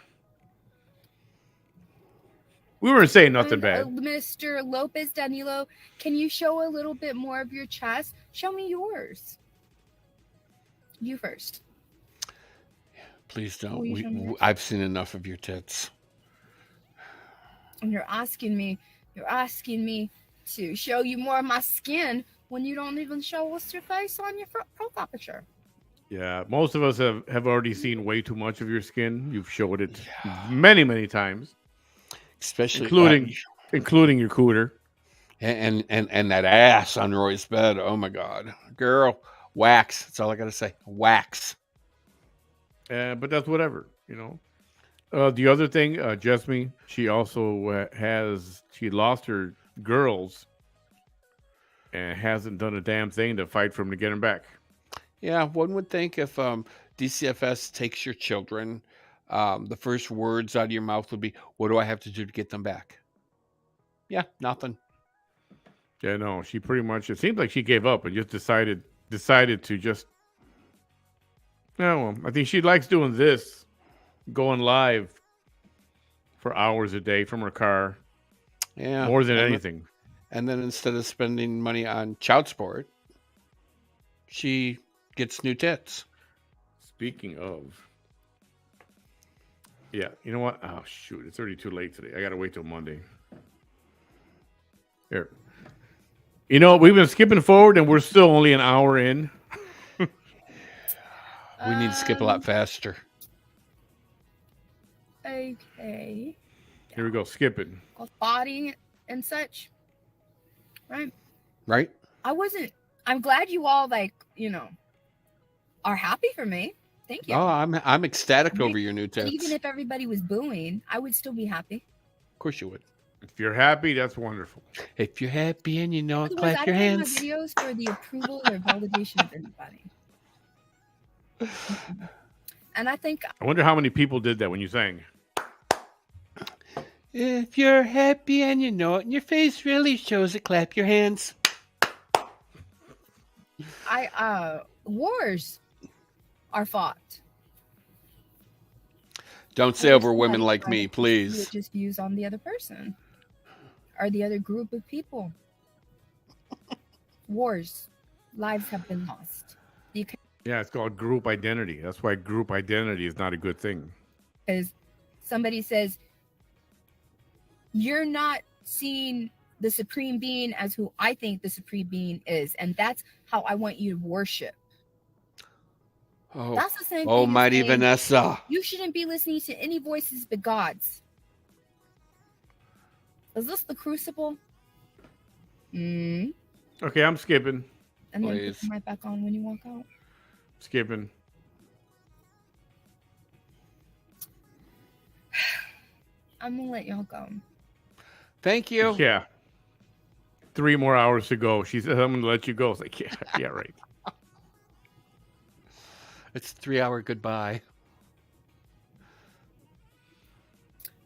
We weren't saying nothing bad. Mr. Lopez Danilo, can you show a little bit more of your chest? Show me yours. You first. Please don't. I've seen enough of your tits. And you're asking me to show you more of my skin when you don't even show us your face on your profile picture. Yeah, most of us have already seen way too much of your skin. You've showed it many, many times, especially including your cooter and that ass on Roy's bed. Oh my God, girl, wax. That's all I gotta say. Wax. But that's whatever, The other thing, Jasmine, she also she lost her girls and hasn't done a damn thing to fight for them to get them back. Yeah, one would think if DCFS takes your children, the first words out of your mouth would be, what do I have to do to get them back? Yeah, nothing. Yeah, no, she pretty much. It seems like she gave up and just decided to just. Yeah, well, I think she likes doing this, going live for hours a day from her car, Yeah. more than And then, anything. and then instead of spending money on child support, she gets new tits. Speaking of, yeah, you know what? Oh shoot, it's already too late today. I gotta wait till Monday. Here, you know, we've been skipping forward, and we're still only an hour in. We need to skip a lot faster. Okay. Here we go, skipping. Body and such. Right. Right? I'm glad you all are happy for me. Thank you. Oh, I'm ecstatic over your new But even tits. if everybody was booing, I would still be happy. Of course you would. If you're happy, that's wonderful. If you're happy and you know it, Otherwise, clap I your don't make hands. my videos for the approval or validation of anybody. And I think I wonder how many people did that when you sang. If you're happy and you know it, and your face really shows it, clap your hands. wars are fought. Don't say over women like me, please. Just views on the other person or the other group of people. Wars, lives have been lost. Yeah, it's called group identity. That's why group identity is not a good thing. Because somebody says, you're not seeing the supreme being as who I think the supreme being is. And that's how I want you to worship. Oh, that's the same thing. Almighty Vanessa. You shouldn't be listening to any voices but God's. Is this the crucible? Okay, I'm skipping. And then put the mic back on when you walk out. Skipping. I'm gonna let y'all go. Thank you. Yeah. 3 more hours to go. She said, I'm gonna let you go. It's like, yeah, right. It's a 3-hour goodbye.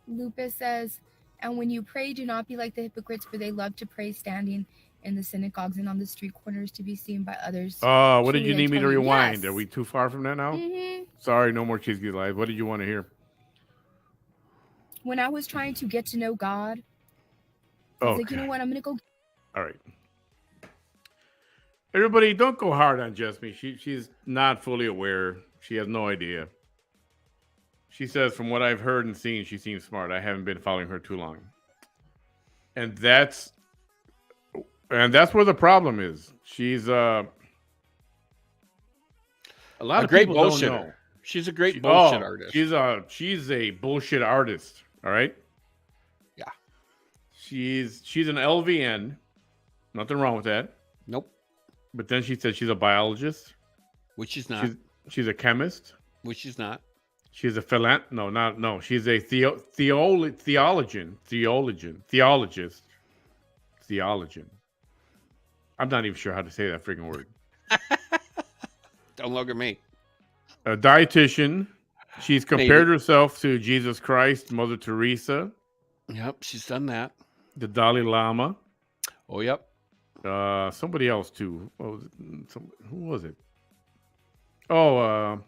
Lupus says, and when you pray, do not be like the hypocrites, for they love to pray standing in the synagogues and on the street corners to be seen by others. What did you need me to rewind? Yes. Are we too far from that now? Mm-hmm. Sorry, no more Cheesecake Live. What did you want to hear? When I was trying to get to know God, I was like, you know what? I'm going to go. All right. Everybody, don't go hard on Jasmine. She's not fully aware. She has no idea. She says, from what I've heard and seen, she seems smart. I haven't been following her too long. And that's where the problem is. She's a lot of great people bullshitter. don't know. She's a great bullshit artist. She's a bullshit artist. All right. Yeah. She's an LVN. Nothing wrong with that. Nope. But then she said she's a biologist. Which she's not. She's a chemist. Which she's not. She's a She's a theologian. I'm not even sure how to say that freaking word. Don't look at me. A dietitian. She's compared herself to Jesus Christ, Mother Teresa. Yep, she's done that. The Dalai Lama. Oh, yep. Somebody else too. Who was it? Oh,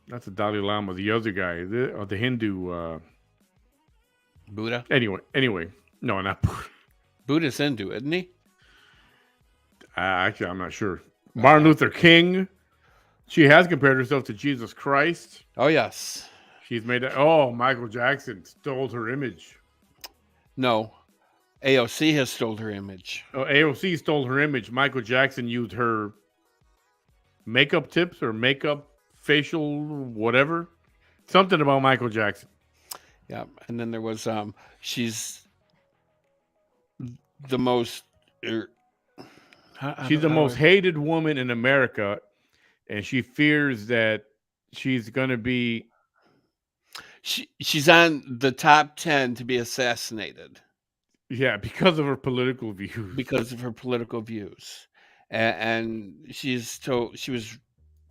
that's the Dalai Lama. The other guy, the Hindu. Buddha. Anyway, no, not Buddha. Buddha's Hindu, isn't he? Actually, I'm not sure. Martin Luther King. She has compared herself to Jesus Christ. Oh, yes. She's made it. Oh, Michael Jackson stole her image. No. AOC has stole her image. Oh, AOC stole her image. Michael Jackson used her makeup tips or makeup facial whatever. Something about Michael Jackson. Yeah. And then there was, she's the most... She's the most hated woman in America, and she fears that she's going to be... She's on the top 10 to be assassinated. Yeah, because of her political views. Because of her political views. And she was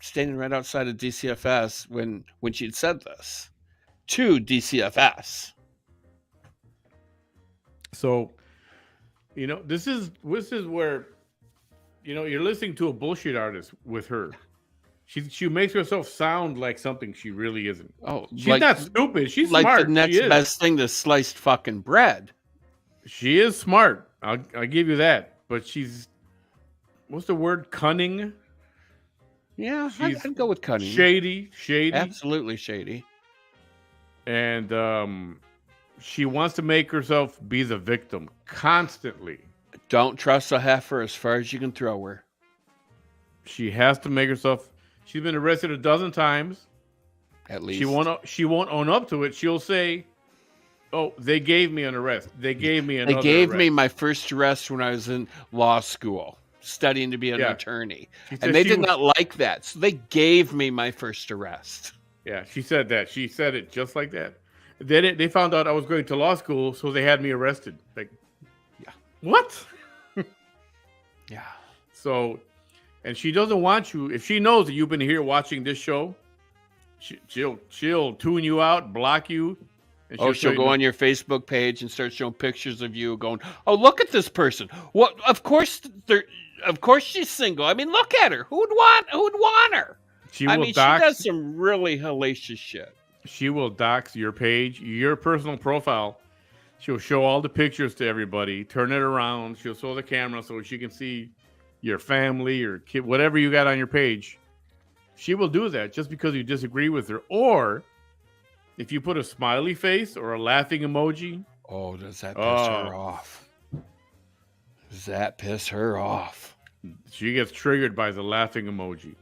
standing right outside of DCFS when she had said this to DCFS. So This is where you're listening to a bullshit artist with her. She makes herself sound like something she really isn't. Oh, She's not stupid. She's like the smart. She next is. best thing to sliced fucking bread. She is smart. I'll give you that. But she's what's the word? Cunning. Yeah, She's I'd go with cunning. Shady. Absolutely shady. And she wants to make herself be the victim constantly. Don't trust a heifer as far as you can throw her. She has to make herself. She's been arrested a dozen times. At least She won't own up to it. She'll say, "Oh, they gave me an arrest. They gave me another. They gave arrest. me my first arrest when I was in law school, studying to be an attorney, and they did not like that, so they gave me my first arrest." Yeah, she said that. She said it just like that. Then they found out I was going to law school, so they had me arrested. Like, yeah, what? Yeah. So, and she doesn't want you. If she knows that you've been here watching this show, she'll tune you out, block you. And she'll go on your Facebook page and start showing pictures of you, going, "Oh, look at this person. What? Of course she's single. I mean, look at her. Who'd want her?" She does some really hellacious shit. She will dox your page, your personal profile. She'll show all the pictures to everybody, turn it around. She'll show the camera so she can see your family, your kid, whatever you got on your page. She will do that just because you disagree with her. Or if you put a smiley face or a laughing emoji. Oh, does that piss her off? Does that piss her off? She gets triggered by the laughing emoji.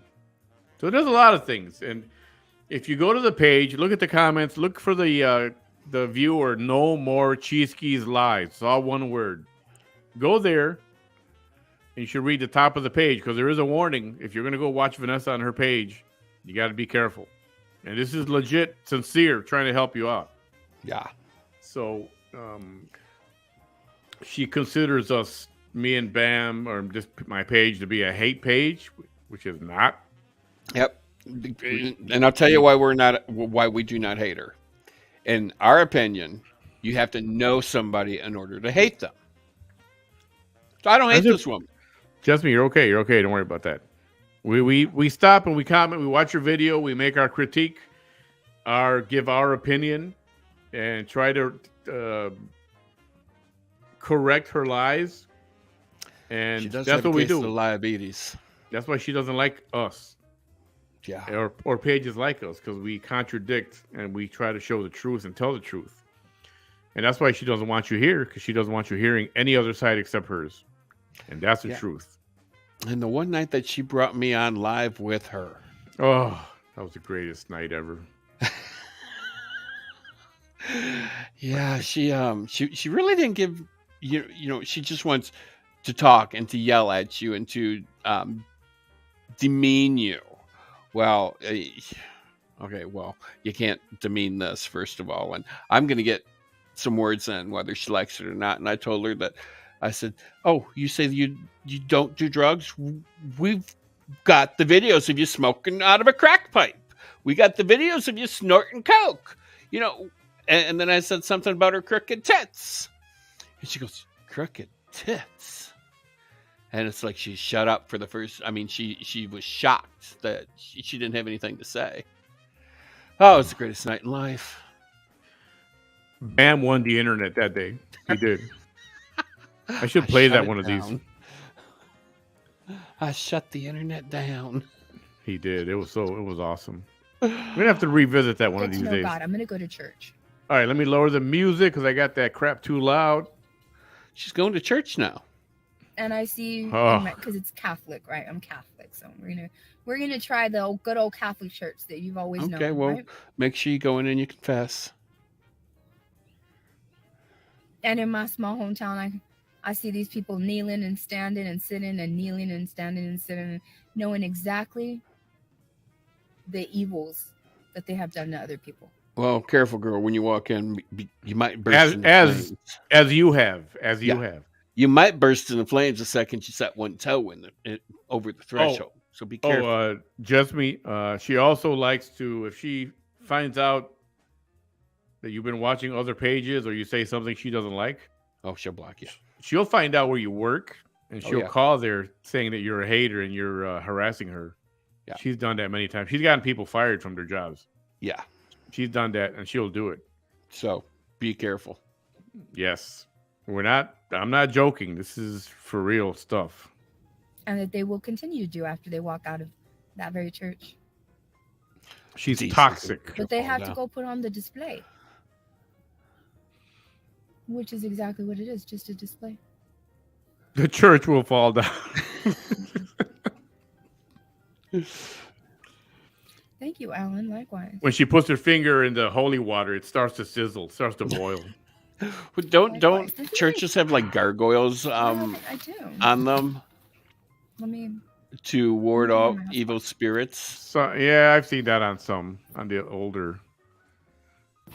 So there's a lot of things. And if you go to the page, look at the comments, look for the viewer, "No More Cheeseke's Lies." It's all one word. Go there, and you should read the top of the page because there is a warning. If you're going to go watch Vanessa on her page, you got to be careful. And this is legit, sincere, trying to help you out. Yeah. So she considers us, me and Bam, or just my page, to be a hate page, which is not. Yep. And I'll tell you why we do not hate her. In our opinion, you have to know somebody in order to hate them. So I don't hate this woman. Jasmine, you're okay. You're okay. Don't worry about that. We stop and we comment. We watch your video. We make our critique, give our opinion, and try to correct her lies. And that's what we do. The diabetes. That's why she doesn't like us. Yeah. Or pages like us, because we contradict and we try to show the truth and tell the truth. And that's why she doesn't want you here, because she doesn't want you hearing any other side except hers. And that's the truth. And the one night that she brought me on live with her. Oh, that was the greatest night ever. Yeah, she really didn't give she just wants to talk and to yell at you and to demean you. Well, okay, well, you can't demean this, first of all. And I'm going to get some words in, whether she likes it or not. And I told her that, I said, "Oh, you say you don't do drugs? We've got the videos of you smoking out of a crack pipe. We got the videos of you snorting coke." And then I said something about her crooked tits. And she goes, "Crooked tits?" And it's like she shut up for the first. I mean, she was shocked that she didn't have anything to say. Oh, it was the greatest night in life. Bam won the internet that day. He did. I should play that one of these. I shut the internet down. He did. It was awesome. We're gonna have to revisit that one of these days. God, I'm gonna go to church. All right, let me lower the music because I got that crap too loud. She's going to church now. And I see, because it's Catholic, right? I'm Catholic, so we're gonna try the good old Catholic church that you've always known. Okay, well, right? Make sure you go in and you confess. And in my small hometown, I see these people kneeling and standing and sitting and kneeling and standing and sitting, knowing exactly the evils that they have done to other people. Well, careful, girl. When you walk in, you might burst into flames. As you have. You might burst into flames the second you set one toe over the threshold. So be careful. Jasmine, she also likes to, if she finds out that you've been watching other pages or you say something she doesn't like, she'll block you. she'll find out where you work, and Oh she'll yeah, call there saying that you're a hater and you're harassing her. Yeah. She's done that many times. She's gotten people fired from their jobs. yeah. She's done that, and she'll do it. So be careful. Yes, we're not. I'm not joking. This is for real stuff. And that they will continue to do after they walk out of that very church. She's Decent. toxic. But they Fall have to down. go put on the display. Which is exactly what it is, just a display. The church will fall down. Thank you, Alan. Likewise. When she puts her finger in the holy water, it starts to sizzle, starts to boil. But don't Likewise. This is churches have like gargoyles I do. on them Let me. to ward Yeah, off my hotspot. evil spirits? So yeah, I've seen that on the older.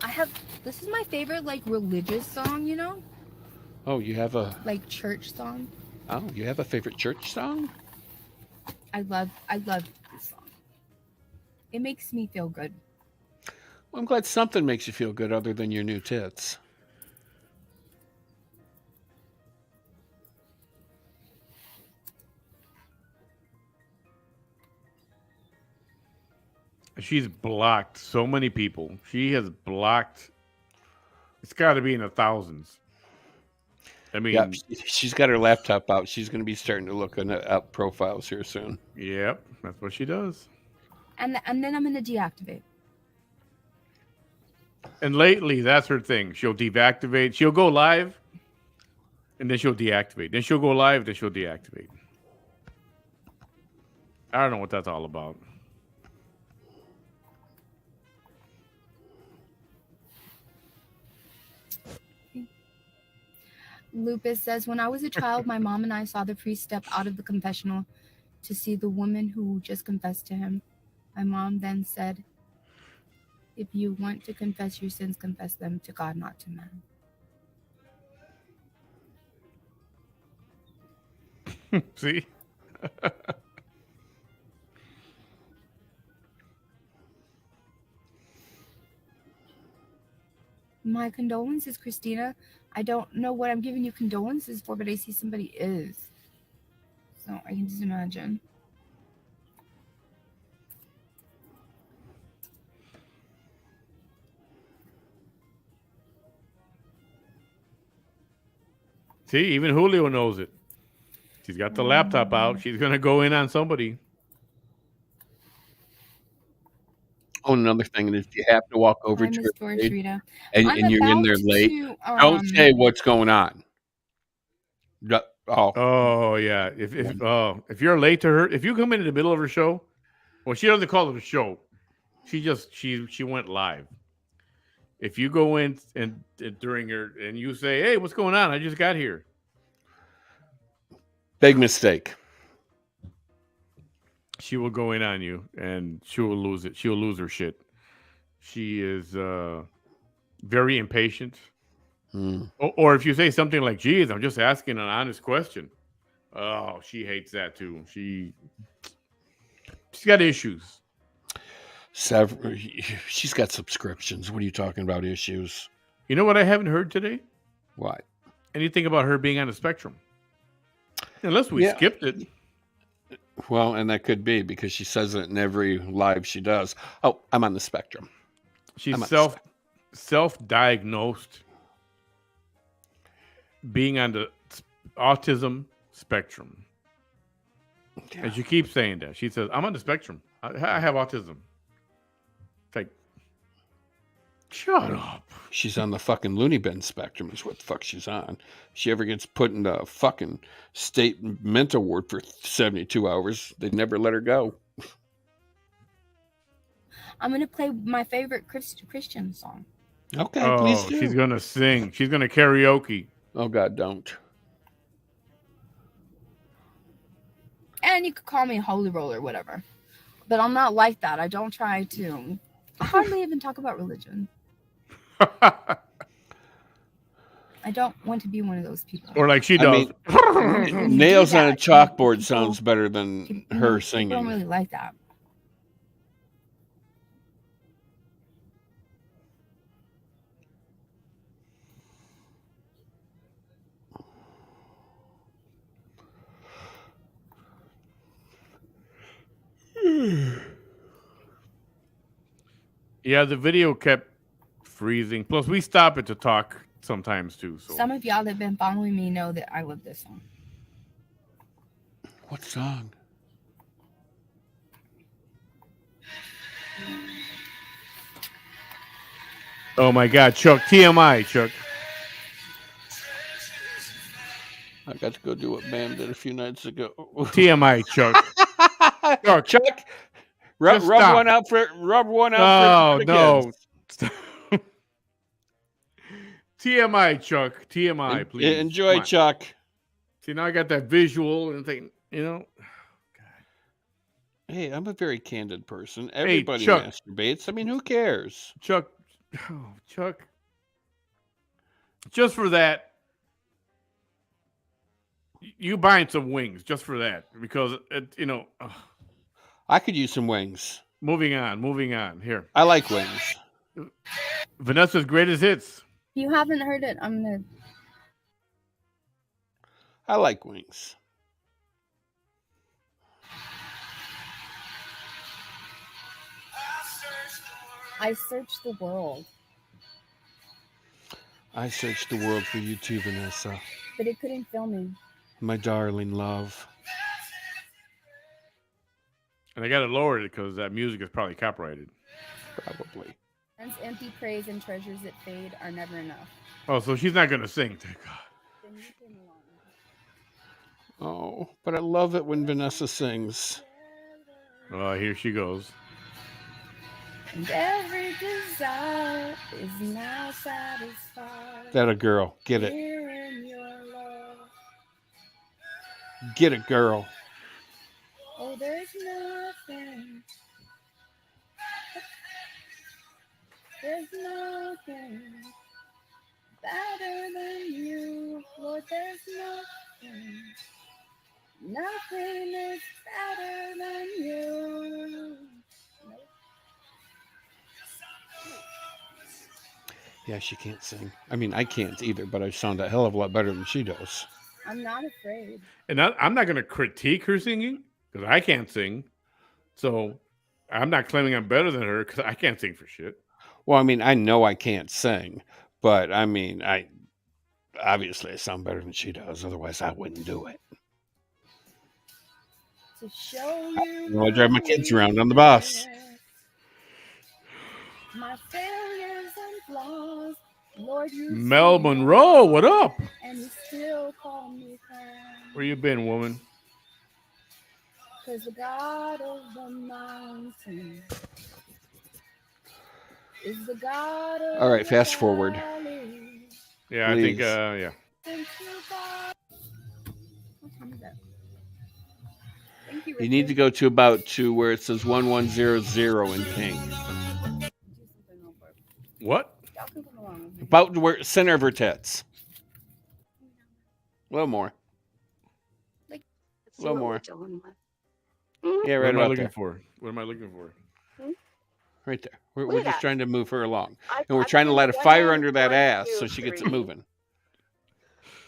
I have. This is my favorite, like, religious song, you know? Oh, you have a Church song. favorite church song? I love this song. It makes me feel good. Well, I'm glad something makes you feel good other than your new tits. She's blocked so many people. She has blocked. It's got to be in the thousands. I mean, Yeah, she's got her laptop out. She's going to be starting to look up profiles here soon. yep, that's what she does. And then I'm gonna deactivate. And lately, that's her thing. She'll deactivate. She'll go live, and then she'll deactivate. Then she'll go live. Then she'll deactivate. I don't know what that's all about. Lupus says, when I was a child, my mom and I saw the priest step out of the confessional to see the woman who just confessed to him. My mom then said, if you want to confess your sins, confess them to God, not to man. See? My condolences, Christina. I don't know what I'm giving you condolences for, but I see somebody is. So I can just imagine. See, even Julio knows it. She's got the laptop out. She's going to go in on somebody. Oh, another thing is you have to walk over Hi, to Miss her Doris page, Rita. and I'm you're in about there late. to, Don't say what's going on. Oh, Oh yeah. If you're late to her, if you come in the middle of her show, well, she doesn't call it a show. She went live. If you go in and during her and you say, "Hey, what's going on? I just got here." big mistake. She will go in on you and she will lose it. She'll lose her shit. She is very impatient. Or if you say something like, "Geez, I'm just asking an honest question," oh, she hates that too. She's got issues. She's got subscriptions. What are you talking about? Issues? You know what I haven't heard today? What? Anything about her being on the spectrum? Unless we skipped it. Well, and that could be because she says it in every live she does. Oh, I'm on the spectrum. She's self-diagnosed being on the autism spectrum. Yeah. And she keeps saying that. She says, I'm on the spectrum. I have autism. It's like, shut up. She's on the fucking loony bin spectrum is what the fuck she's on. She ever gets put in a fucking state mental ward for 72 hours, they'd never let her go. I'm going to play my favorite Christian song. Okay, please do. She's going to sing. She's going to karaoke. Oh, God, don't. And you could call me Holy Roller, whatever. But I'm not like that. I don't try to. I hardly even talk about religion. I don't want to be one of those people. Or like she does. I mean, nails on a chalkboard sounds better than her singing. I don't really like that. Yeah, the video kept freezing. Plus, we stop it to talk sometimes too. So Some of y'all that have been following me know that I love this song. What song? oh my God, Chuck, TMI, Chuck. I got to go do what Bam did a few nights ago. TMI, Chuck. Chuck, Chuck, just rub stop. one out for No, the no. kids. TMI, Chuck. TMI, please. Enjoy, Come on. Chuck. See, now I got that visual and think, Hey, I'm a very candid person. Everybody Chuck. masturbates. I mean, who cares? Chuck. Oh, Chuck. Just for that, you buying some wings just for that because I could use some wings. moving on. Here, I like wings. Vanessa's greatest hits. If you haven't heard it, I'm gonna. I like wings. I searched the world, I searched the world for you too, Vanessa. but it couldn't fill me. My darling love. And I got to lower it because that music is probably copyrighted. Probably. And empty praise and treasures that fade are never enough. Oh, so she's not going to sing. Thank God. Then you came along. Oh, but I love it when Vanessa sings. Oh, here she goes. And every desire is now satisfied. That a girl. Get it. Here in your love. Get it, girl. Oh, there's nothing. There's nothing better than you. Lord, there's nothing. Nothing is better than you. Yeah, she can't sing. I mean, I can't either, but I sound a hell of a lot better than she does. I'm not afraid. And I'm not going to critique her singing because I can't sing. So I'm not claiming I'm better than her because I can't sing for shit. Well, I mean, I know I can't sing, but I mean, I sound better than she does. Otherwise, I wouldn't do it. To show you I drive my kids around on the bus. My failures and flaws, Lord, you Mel see Monroe, what up? and you still call me friend. Where you been, woman? Cause the God of the mountain is the God of All right, the fast forward. valley. Yeah, I think, Please. yeah. Thank you, God. What time is that? Thank you, You need to go to where it says 1100 in pink. What? Y'all can come along with me. About where center of her tits. A little more. Like, A little more. Yeah, What right am I about looking there. for? What am I looking for? Right there. We're Look at just that. trying to move her along. I- And we're I trying to put light a one fire in, under that 1, ass 2, so she gets it 3, moving.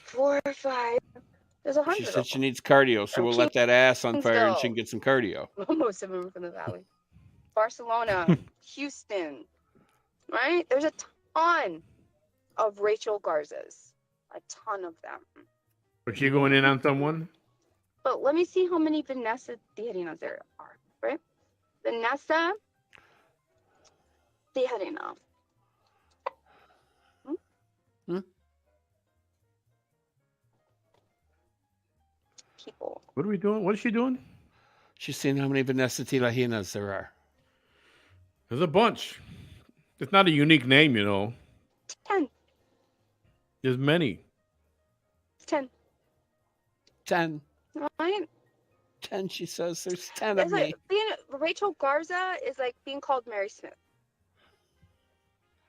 4, 5. There's 100 She of said she them. needs cardio, so From we'll let that ass on fire and she Kingsville. can get some cardio. Most of them from the valley. Barcelona, Houston, right? There's a ton of Rachel Garzas. A ton of them. Was she going in on someone? But let me see how many Vanessa Tijerina there are, right? Vanessa Tijerina. People. What are we doing? What is she doing? She's seeing how many Vanessa Tilajinas there are. There's a bunch. It's not a unique name, 10. There's many. 10. 10. Right? 10, she says. There's 10 of It's me. like being Rachel Garza is like being called Mary Smith.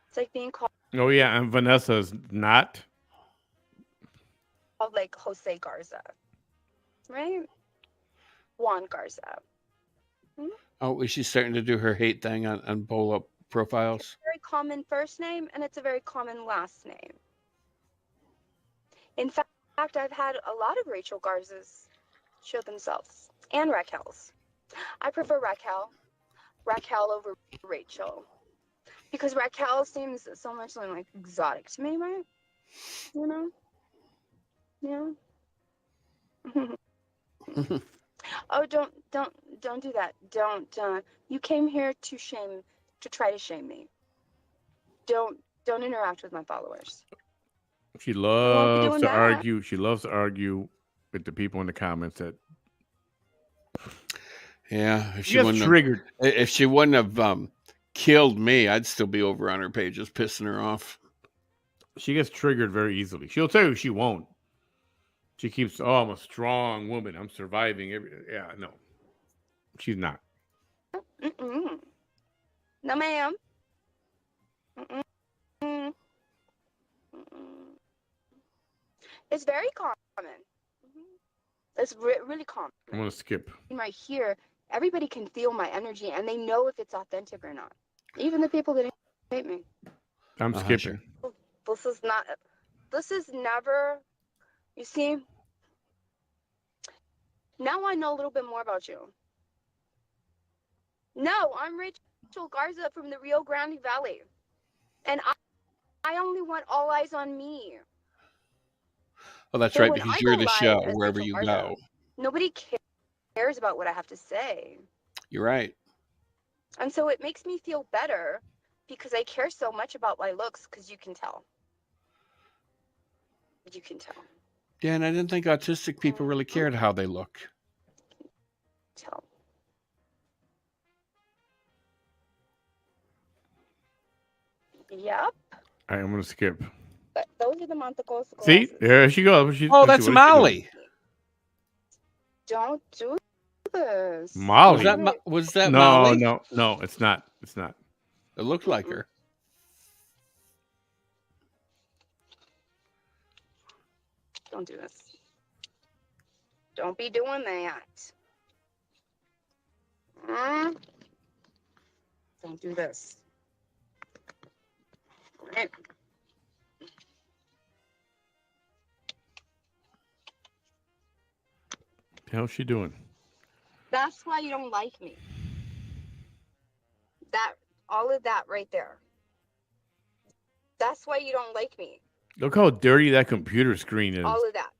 It's like being called Oh, yeah, and Vanessa's not. like Jose Garza, right? Juan Garza. Oh, is she starting to do her hate thing on Bola profiles? Very common first name and it's a very common last name. In fact, I've had a lot of Rachel Garzas show themselves and Raquel's. I prefer Raquel over Rachel Because Raquel seems so much like exotic to me, right? You know? Yeah. Oh, don't do that. Don't. You came here to try to shame me. Don't interact with my followers. She You won't be loves doing to that. argue. She loves to argue with the people in the comments. That Yeah, if she she gets wouldn't triggered. if she wouldn't have killed me, I'd still be over on her pages pissing her off. She gets triggered very easily. She'll tell you she won't. She keeps, oh, I'm a strong woman. I'm surviving. Yeah, no, she's not. Mm-mm. No, ma'am. Mm-mm. Mm-mm. It's very common. It's really common. I'm gonna skip. Right here, everybody can feel my energy, and they know if it's authentic or not. Even the people that hate me. I'm skipping. Sure. This is not. This is never. You see. Now I know a little bit more about you. No, I'm Rachel Garza from the Rio Grande Valley, and I only want all eyes on me. Oh, that's So right, when because I you're go the live show as wherever Rachel you Garza, go. nobody cares about what I have to say. You're right. And so it makes me feel better because I care so much about my looks, because you can tell. You can tell. Yeah, and I didn't think autistic people really cared how they look. Tell. Yep. All right, I'm gonna skip. But those are the Montecos glasses. See, there she goes. Oh, that's Molly. Don't do this. Molly. Was that No, Molly? no, it's not. It's not. It looked like her. Don't do this. Don't be doing that. Don't do this. Right. How's she doing? That's why you don't like me. All of that right there. That's why you don't like me. Look how dirty that computer screen is. All of that.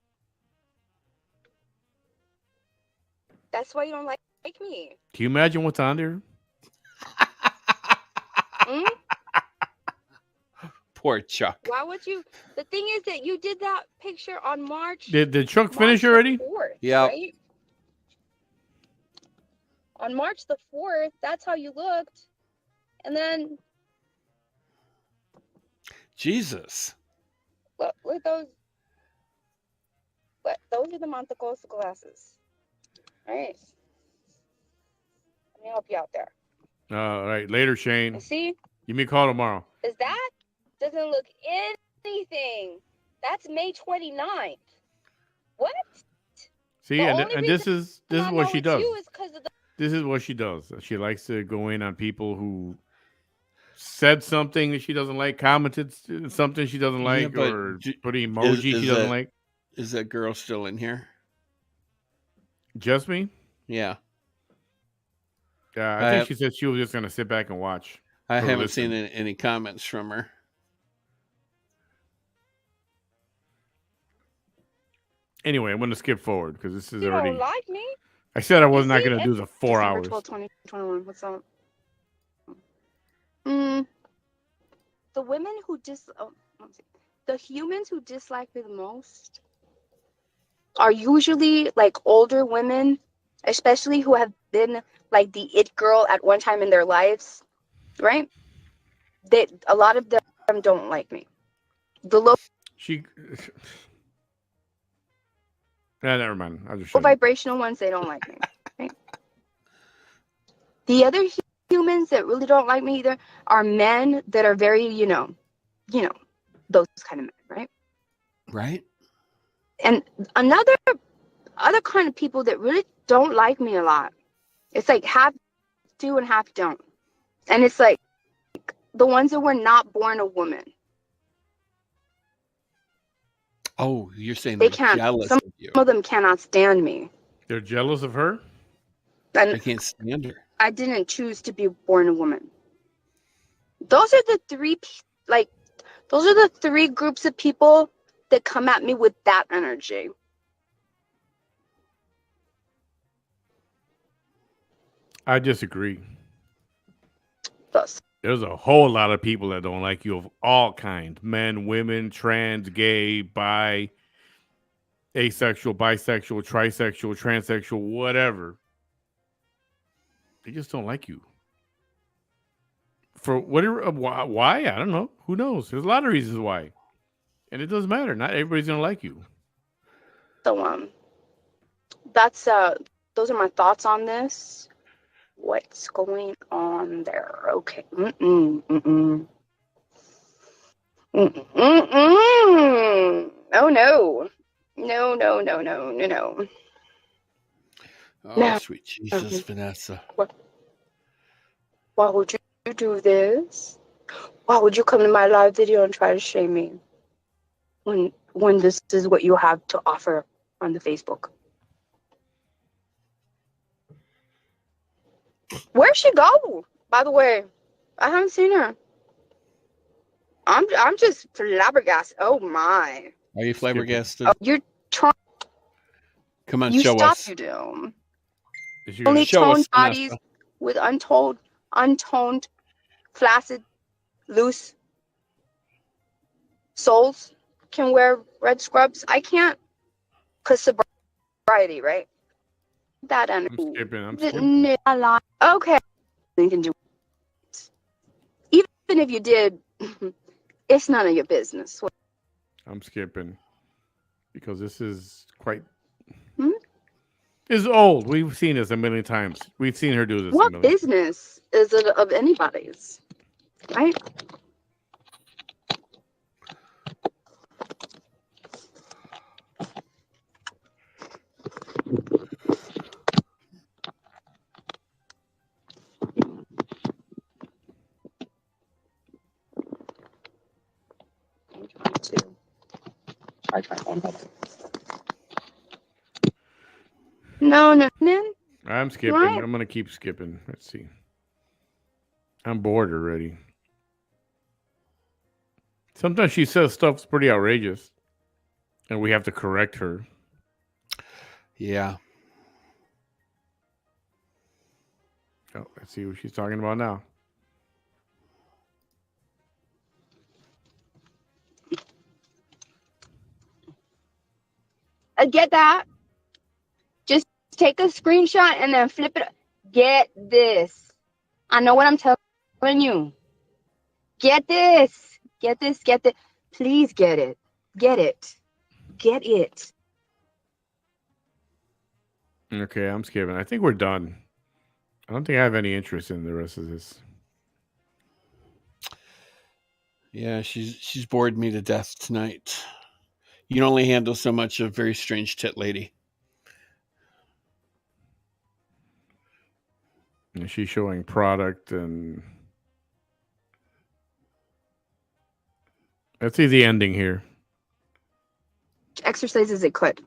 That's why you don't like me. Can you imagine what's on there? Poor Chuck. Why would you? The thing is that you did that picture on March. Did Chuck finish already? 4th, yeah. Right? On March the 4th, that's how you looked. And then Jesus. look those. Those are the Montecos glasses. All right. Let me help you out there. All right, later, Shane. You see? Give me a call tomorrow. Is that doesn't look anything? That's May 29th. What? See, The and only this is I what know she it's does. you is 'cause of the This is what she does. She likes to go in on people who said something that she doesn't like, commented something she doesn't like, but or put an emoji she doesn't like. Is that girl still in here? Just me? Yeah. I think she said she was just going to sit back and watch. I haven't seen any comments from her. Anyway, I'm going to skip forward because this is You already. don't like me. I said I was not going to do the 4 hours. December 12, 2021. What's up? The women who the humans who dislike me the most are usually like older women, especially who have been like the it girl at one time in their lives, right? A lot of them don't like me. The low never mind. I'll just vibrational ones, they don't like me. Right? The other humans that really don't like me either are men that are very, those kind of men, right? Right. And other kind of people that really don't like me a lot. It's like half do and half don't. And it's like the ones that were not born a woman. Oh, you're saying they they're can't. jealous Some of you. of them cannot stand me. They're jealous of her? And I can't stand her. I didn't choose to be born a woman. Those are the those are the three groups of people that come at me with that energy. I disagree. Thus. There's a whole lot of people that don't like you of all kinds: men, women, trans, gay, bi, asexual, bisexual, trisexual, transsexual, whatever. They just don't like you. For whatever, why? I don't know. Who knows? There's a lot of reasons why. And it doesn't matter. Not everybody's going to like you. So, that's, those are my thoughts on this. What's going on there? Okay. Oh, no. No. Oh, No. sweet Jesus, Vanessa. Why would you do this? Why would you come to my live video and try to shame me when this is what you have to offer on the Facebook? Where'd she go? By the way, I haven't seen her. I'm just flabbergasted. Oh my! Are you flabbergasted? Oh, you're trying. Come on, You show stop. us. You do. Is she Only gonna- Show toned us, bodies Vanessa. with untoned, flaccid, loose souls can wear red scrubs. I can't, cause sobriety, right? That I'm energy. skipping. I'm skipping. Okay. You can do. Even if you did, it's none of your business. I'm skipping. Because this is quite. Hmm? This is old. We've seen this a million times. We've seen her do this a What million times. business is it of anybody's? Right? Charge my phone. No. I'm skipping. Right? I'm going to keep skipping. Let's see. I'm bored already. Sometimes she says stuff's pretty outrageous. And we have to correct her. Yeah. Oh, let's see what she's talking about now. I get that. Just take a screenshot and then flip it. Get this. I know what I'm telling you. Get this. Get this. Please get it. Get it. Okay, I'm skipping. I think we're done. I don't think I have any interest in the rest of this. Yeah, she's bored me to death tonight. You can only handle so much of very strange tit lady. And she's showing product and let's see the ending here. Exercise as it could.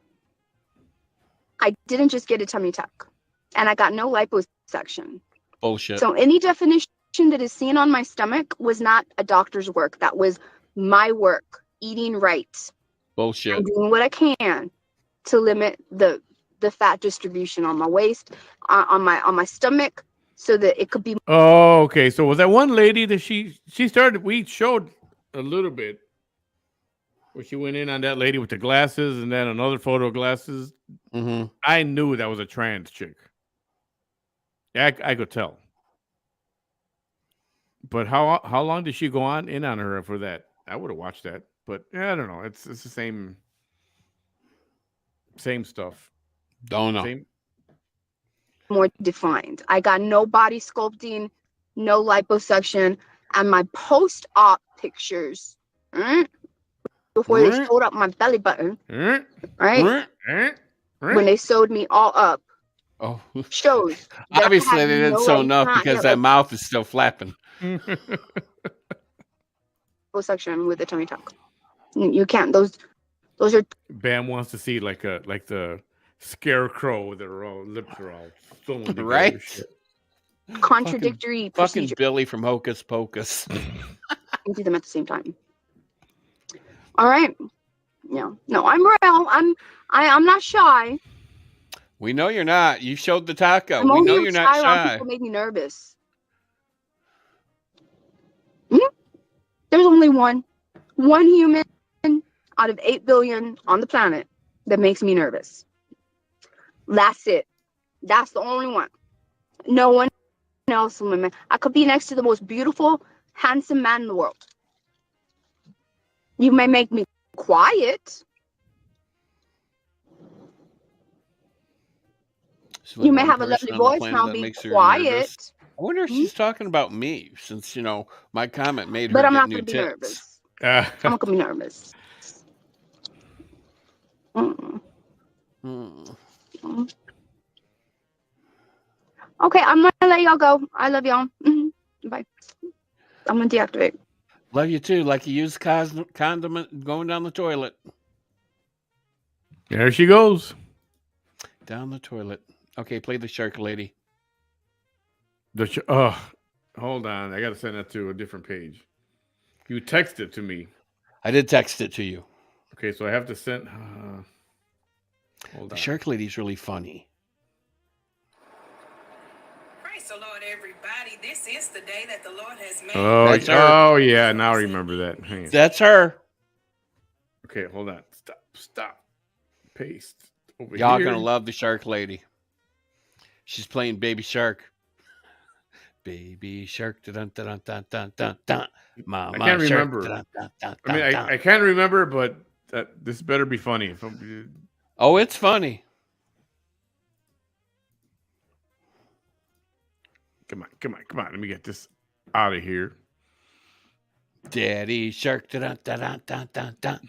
I didn't just get a tummy tuck. And I got no liposuction. Bullshit. So any definition that is seen on my stomach was not a doctor's work. That was my work, eating right. Bullshit. I'm doing what I can to limit the fat distribution on my waist, on my stomach, so that it could be. Oh, okay. So was that one lady that she started? We showed a little bit where she went in on that lady with the glasses, and then another photo of glasses. Mm-hmm. I knew that was a trans chick. I could tell. But how long did she go on her for that? I would have watched that, but yeah, I don't know. It's the same stuff. Don't know. Same. More defined. I got no body sculpting, no liposuction, and my post-op pictures, before they sewed up my belly button, right? When they sewed me all up, shows. Obviously, they didn't sew enough because that mouth is still flapping. Liposuction with a tummy tuck. You can't. Those are. Bam wants to see like the scarecrow with their lips are all sewn together. Right? contradictory Fucking procedure. Billy from Hocus Pocus. You do them at the same time. All right. No, I'm real. I'm not shy. We know you're not. You showed the taco. I'm We know only you're not shy around shy. people make me nervous. There's only one human out of 8 billion on the planet that makes me nervous. That's it. That's the only one. No one else will make me. I could be next to the most beautiful, handsome man in the world. You may make me quiet. So You may one have a person lovely on the voice, and planet I'll that be makes her nervous. quiet. I wonder if she's talking about me, since my comment made her But I'm get not new going to be tits. nervous. I'm not going to be nervous. Mm. Mm. Okay, I'm going to let y'all go. I love y'all. Bye. I'm going to deactivate. Love you too, like you used condiment going down the toilet. There she goes. Down the toilet. Okay, play the shark lady. Hold on. I got to send that to a different page. You text it to me. I did text it to you. Okay, so I have to send. Hold The on. shark lady's really funny. Praise the Lord, everybody. This is the day that the Lord has made. That's her. Oh yeah, now I remember that. Hang on. That's her. Okay, hold on. Stop. Paste over Y'all here. gonna love the shark lady. She's playing Baby Shark. Baby Shark. Dun, dun, dun, dun, dun, dun. Mama I can't shark, remember. dun, dun, dun, I mean, dun. I can't remember, but this better be funny. Oh, it's funny. Come on. Let me get this out of here. Daddy Shark. Dun, dun, dun, dun, dun, dun.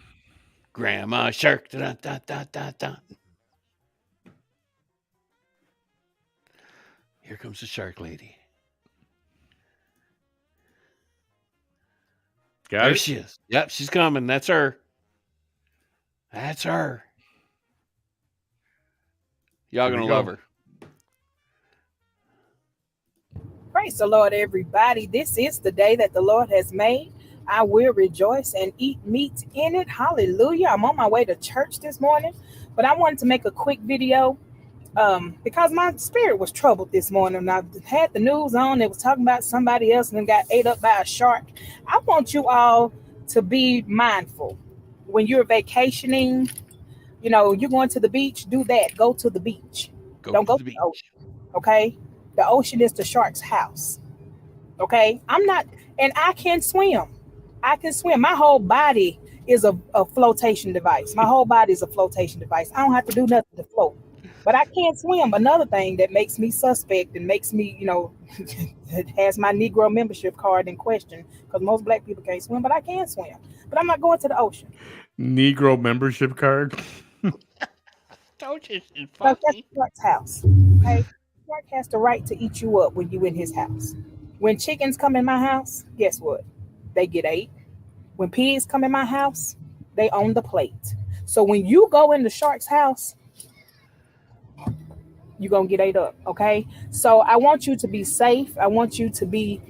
Grandma Shark. Dun, dun, dun, dun, dun. Here comes the shark lady. There she is. Yep, she's coming. That's her. That's her. Y'all gonna love her. Praise the Lord, everybody. This is the day that the Lord has made. I will rejoice and eat meat in it. Hallelujah. I'm on my way to church this morning, but I wanted to make a quick video because my spirit was troubled this morning. I had the news on. It was talking about somebody else and then got ate up by a shark. I want you all to be mindful when you're vacationing. You're going to the beach. Do that. Go to the beach. Don't go to the beach. Okay? The ocean is the shark's house. Okay? I can swim. I can swim. My whole body is a flotation device. My whole body is a flotation device. I don't have to do nothing to float. But I can't swim. Another thing that makes me suspect and makes me, it has my Negro membership card in question, because most black people can't swim, but I can swim. But I'm not going to the ocean. Negro membership card. Don't you? That's the shark's house. Okay? Shark has the right to eat you up when you in his house. When chickens come in my house, guess what? They get ate. When pigs come in my house, they own the plate. So when you go in the shark's house, you're going to get ate up, okay? So I want you to be safe. I want you to be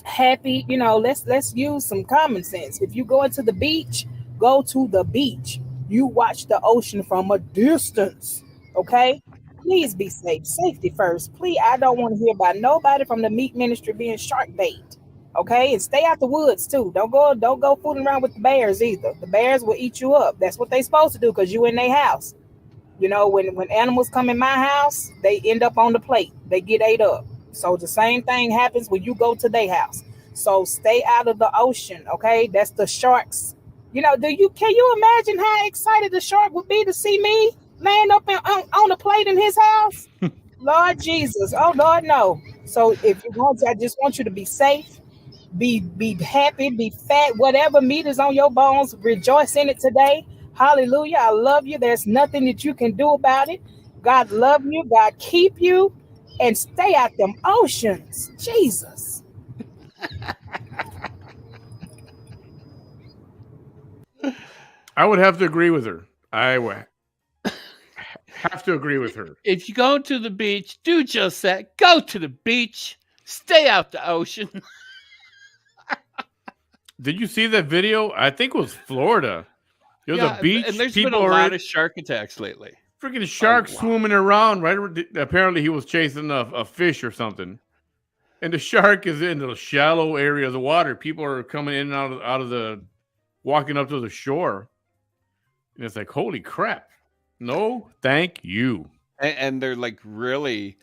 happy. Let's use some common sense. If you go into the beach, go to the beach. You watch the ocean from a distance, okay? Please be safe. Safety first. Please, I don't want to hear about nobody from the meat ministry being shark bait. Okay, and stay out the woods too. Don't go fooling around with the bears either. The bears will eat you up. That's what they supposed to do because you in their house. When animals come in my house, they end up on the plate. They get ate up. So the same thing happens when you go to their house. So stay out of the ocean, okay? That's the sharks. Can you imagine how excited the shark would be to see me laying up on a plate in his house? Lord Jesus. Oh Lord, no. So if you want to, I just want you to be safe. Be happy, be fat, whatever meat is on your bones, rejoice in it today. Hallelujah. I love you. There's nothing that you can do about it. God love you. God keep you. And stay out them oceans. Jesus. I would have to agree with her. I Have to agree with her. If you go to the beach, do just that. Go to the beach. Stay out the ocean. Did you see that video? I think it was Florida. There was a beach. And there's people been a are lot of shark attacks lately. freaking shark lot. swimming around. Right. Apparently, he was chasing a fish or something, and the shark is in the shallow area of the water. People are coming in and out of the, walking up to the shore, and it's like, holy crap! No, thank you. And they're like really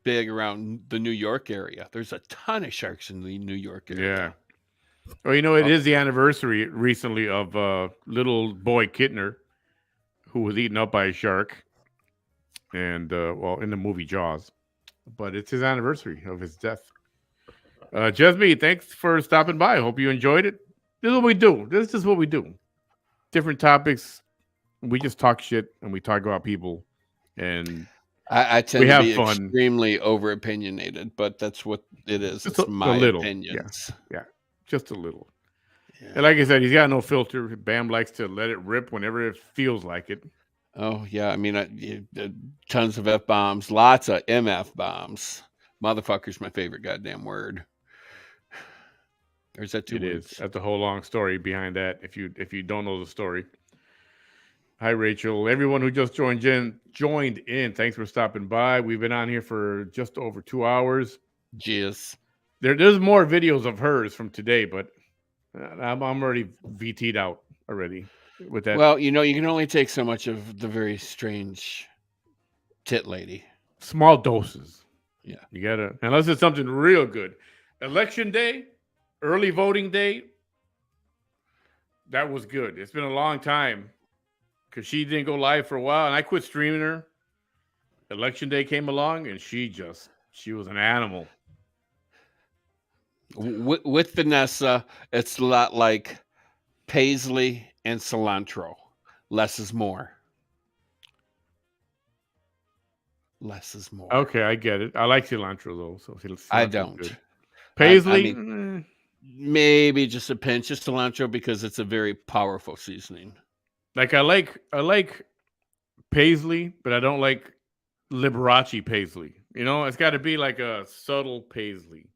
big around the New York area. There's a ton of sharks in the New York area. Yeah. Well, it is the anniversary recently of little boy Kittner, who was eaten up by a shark, and in the movie Jaws, but it's his anniversary of his death. Jasmine, thanks for stopping by. I hope you enjoyed it. This is what we do. This is what we do. Different topics. We just talk shit and we talk about people, and I tend we to have be fun. extremely over opinionated, but that's what it is. Just It's a my little, opinions. Yeah, just a little. Yeah. And like I said, he's got no filter. Bam likes to let it rip whenever it feels like it. Oh yeah, I mean, tons of F bombs, lots of MF bombs. Motherfucker's my favorite goddamn word. Or is that two It words? is. That's a whole long story behind that. If you don't know the story. Hi, Rachel. Everyone who just joined in. Thanks for stopping by. We've been on here for just over 2 hours. Jizz. There's more videos of hers from today, but I'm already VT'd out already with that. Well, you can only take so much of the very strange tit lady. Small doses. Yeah. You gotta, unless it's something real good. Election day, early voting day. That was good. It's been a long time because she didn't go live for a while, and I quit streaming her. Election day came along, and she was an animal. With Vanessa, it's a lot like paisley and cilantro. Less is more. Less is more. Okay, I get it. I like cilantro though, so I don't. Good. Paisley, maybe just a pinch of cilantro because it's a very powerful seasoning. like I like paisley, but I don't like Liberace paisley. It's got to be like a subtle paisley.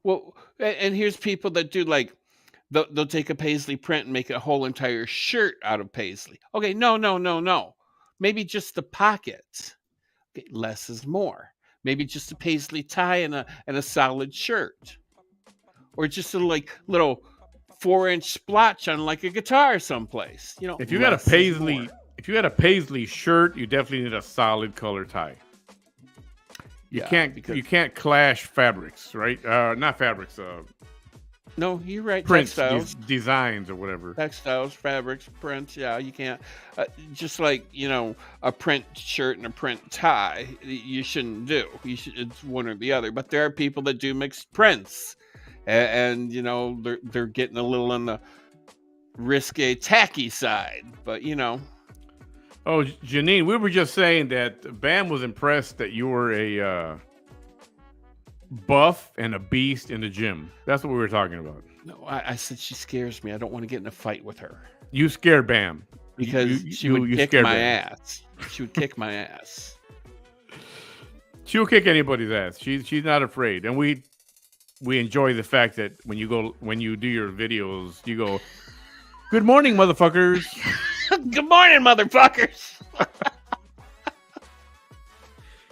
Well, and here's people that do like they'll take a paisley print and make a whole entire shirt out of paisley. Okay, no. Maybe just the pockets. Okay, less is more. Maybe just a paisley tie and a solid shirt, or just a little 4-inch splotch on like a guitar someplace. If you got a paisley shirt, you definitely need a solid color tie. You can't clash fabrics, right? Not fabrics. No, you're right. Prints, Textiles, designs, or whatever. textiles, fabrics, prints. Yeah, you can't. Just like a print shirt and a print tie, you shouldn't do. It's one or the other. But there are people that do mixed prints, and they're getting a little on the risque, tacky side. But Oh, Janine, we were just saying that Bam was impressed that you were a buff and a beast in the gym. That's what we were talking about. No, I said she scares me. I don't want to get in a fight with her You scared Bam because she would kick my ass. She would kick my ass. She'll kick anybody's ass. She's not afraid, and we enjoy the fact that when you do your videos, you go, "Good morning, motherfuckers." Good morning, motherfuckers.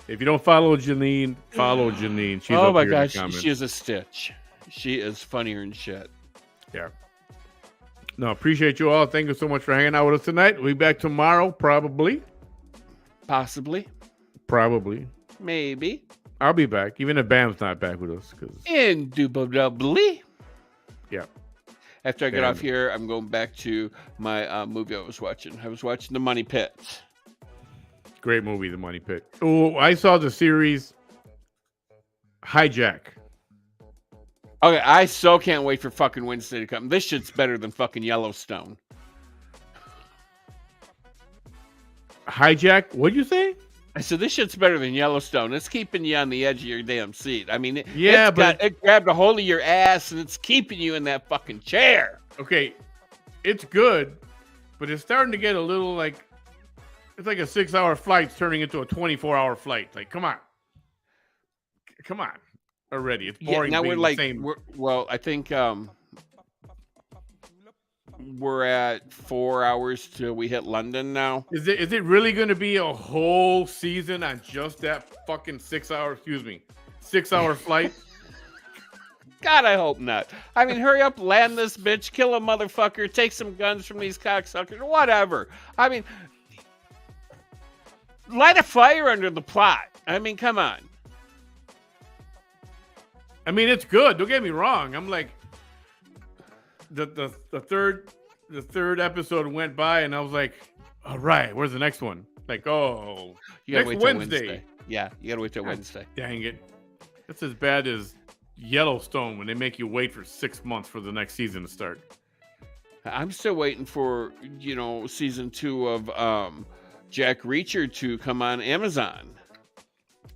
If you don't follow Janine, follow Janine. She's oh my here in the gosh, comments. she is a stitch. She is funnier than shit. Yeah. No, appreciate you all. Thank you so much for hanging out with us tonight. We'll be back tomorrow, probably. Possibly. Probably. Maybe. I'll be back, even if Bam's not back with us. Indubitably. Yeah. After I get off here, I'm going back to my movie I was watching. I was watching The Money Pit. Great movie, The Money Pit. Oh, I saw the series Hijack. Okay, I so can't wait for fucking Wednesday to come. This shit's better than fucking Yellowstone. Hijack? What'd you say? I said, this shit's better than Yellowstone. It's keeping you on the edge of your damn seat. I mean, it grabbed a hold of your ass and it's keeping you in that fucking chair. Okay, it's good, but it's starting to get a little like It's like a 6-hour flight turning into a 24-hour flight. Like, come on. Already. It's boring now being we're the like, same. I think we're at 4 hours till we hit London now. Is it really going to be a whole season on just that fucking 6-hour flight? God, I hope not. I mean, hurry up, land this bitch, kill a motherfucker, take some guns from these cocksuckers, whatever. I mean, light a fire under the plot. I mean, come on. I mean, it's good. Don't get me wrong. I'm like, the third episode went by, and I was like, all right, where's the next one? Like, oh, You gotta next wait till Wednesday. Yeah, you gotta wait till Wednesday. Dang it. That's as bad as Yellowstone when they make you wait for 6 months for the next season to start. I'm still waiting for, season 2 of Jack Reacher to come on Amazon.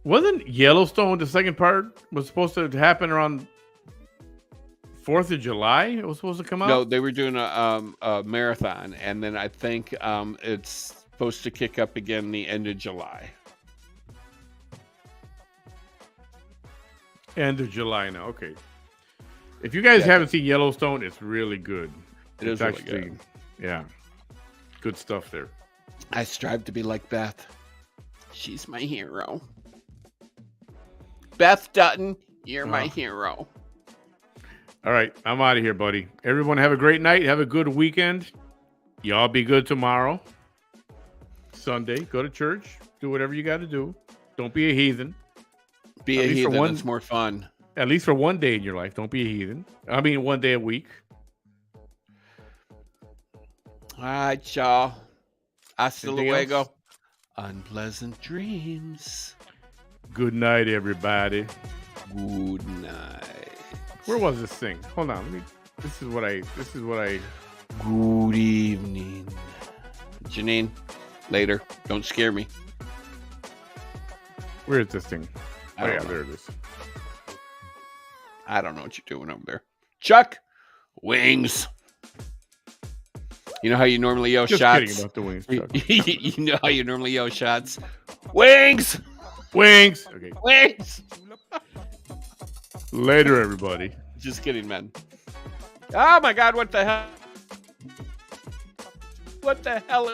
Wasn't Yellowstone, the second part, was supposed to happen around 4th of July? It was supposed to come out? No, they were doing a marathon, and then I think it's supposed to kick up again the end of July. End of July now. Okay. If you guys haven't seen Yellowstone, it's really good. It's really good. Yeah. Good stuff there. I strive to be like Beth. She's my hero. Beth Dutton, you're my hero. All right. I'm out of here, buddy. Everyone have a great night. Have a good weekend. Y'all be good tomorrow. Sunday. Go to church. Do whatever you got to do. Don't be a heathen. Be a heathen. It's more fun. At least for one day in your life. Don't be a heathen. I mean, one day a week. All right, y'all. Hasta Anything luego. else? Unpleasant dreams. Good night, everybody. Good night. Where was this thing? Hold on. This is what I. Good evening. Janine, later. Don't scare me. Where is this thing? I don't know. There it is. I don't know what you're doing over there. Chuck, wings. You know how you normally yell Just shots? kidding about the wings, Chuck. You know how you normally yell shots? Wings! Wings! Okay. Wings! Later, everybody. Just kidding, man. Oh my God, what the hell? What the hell?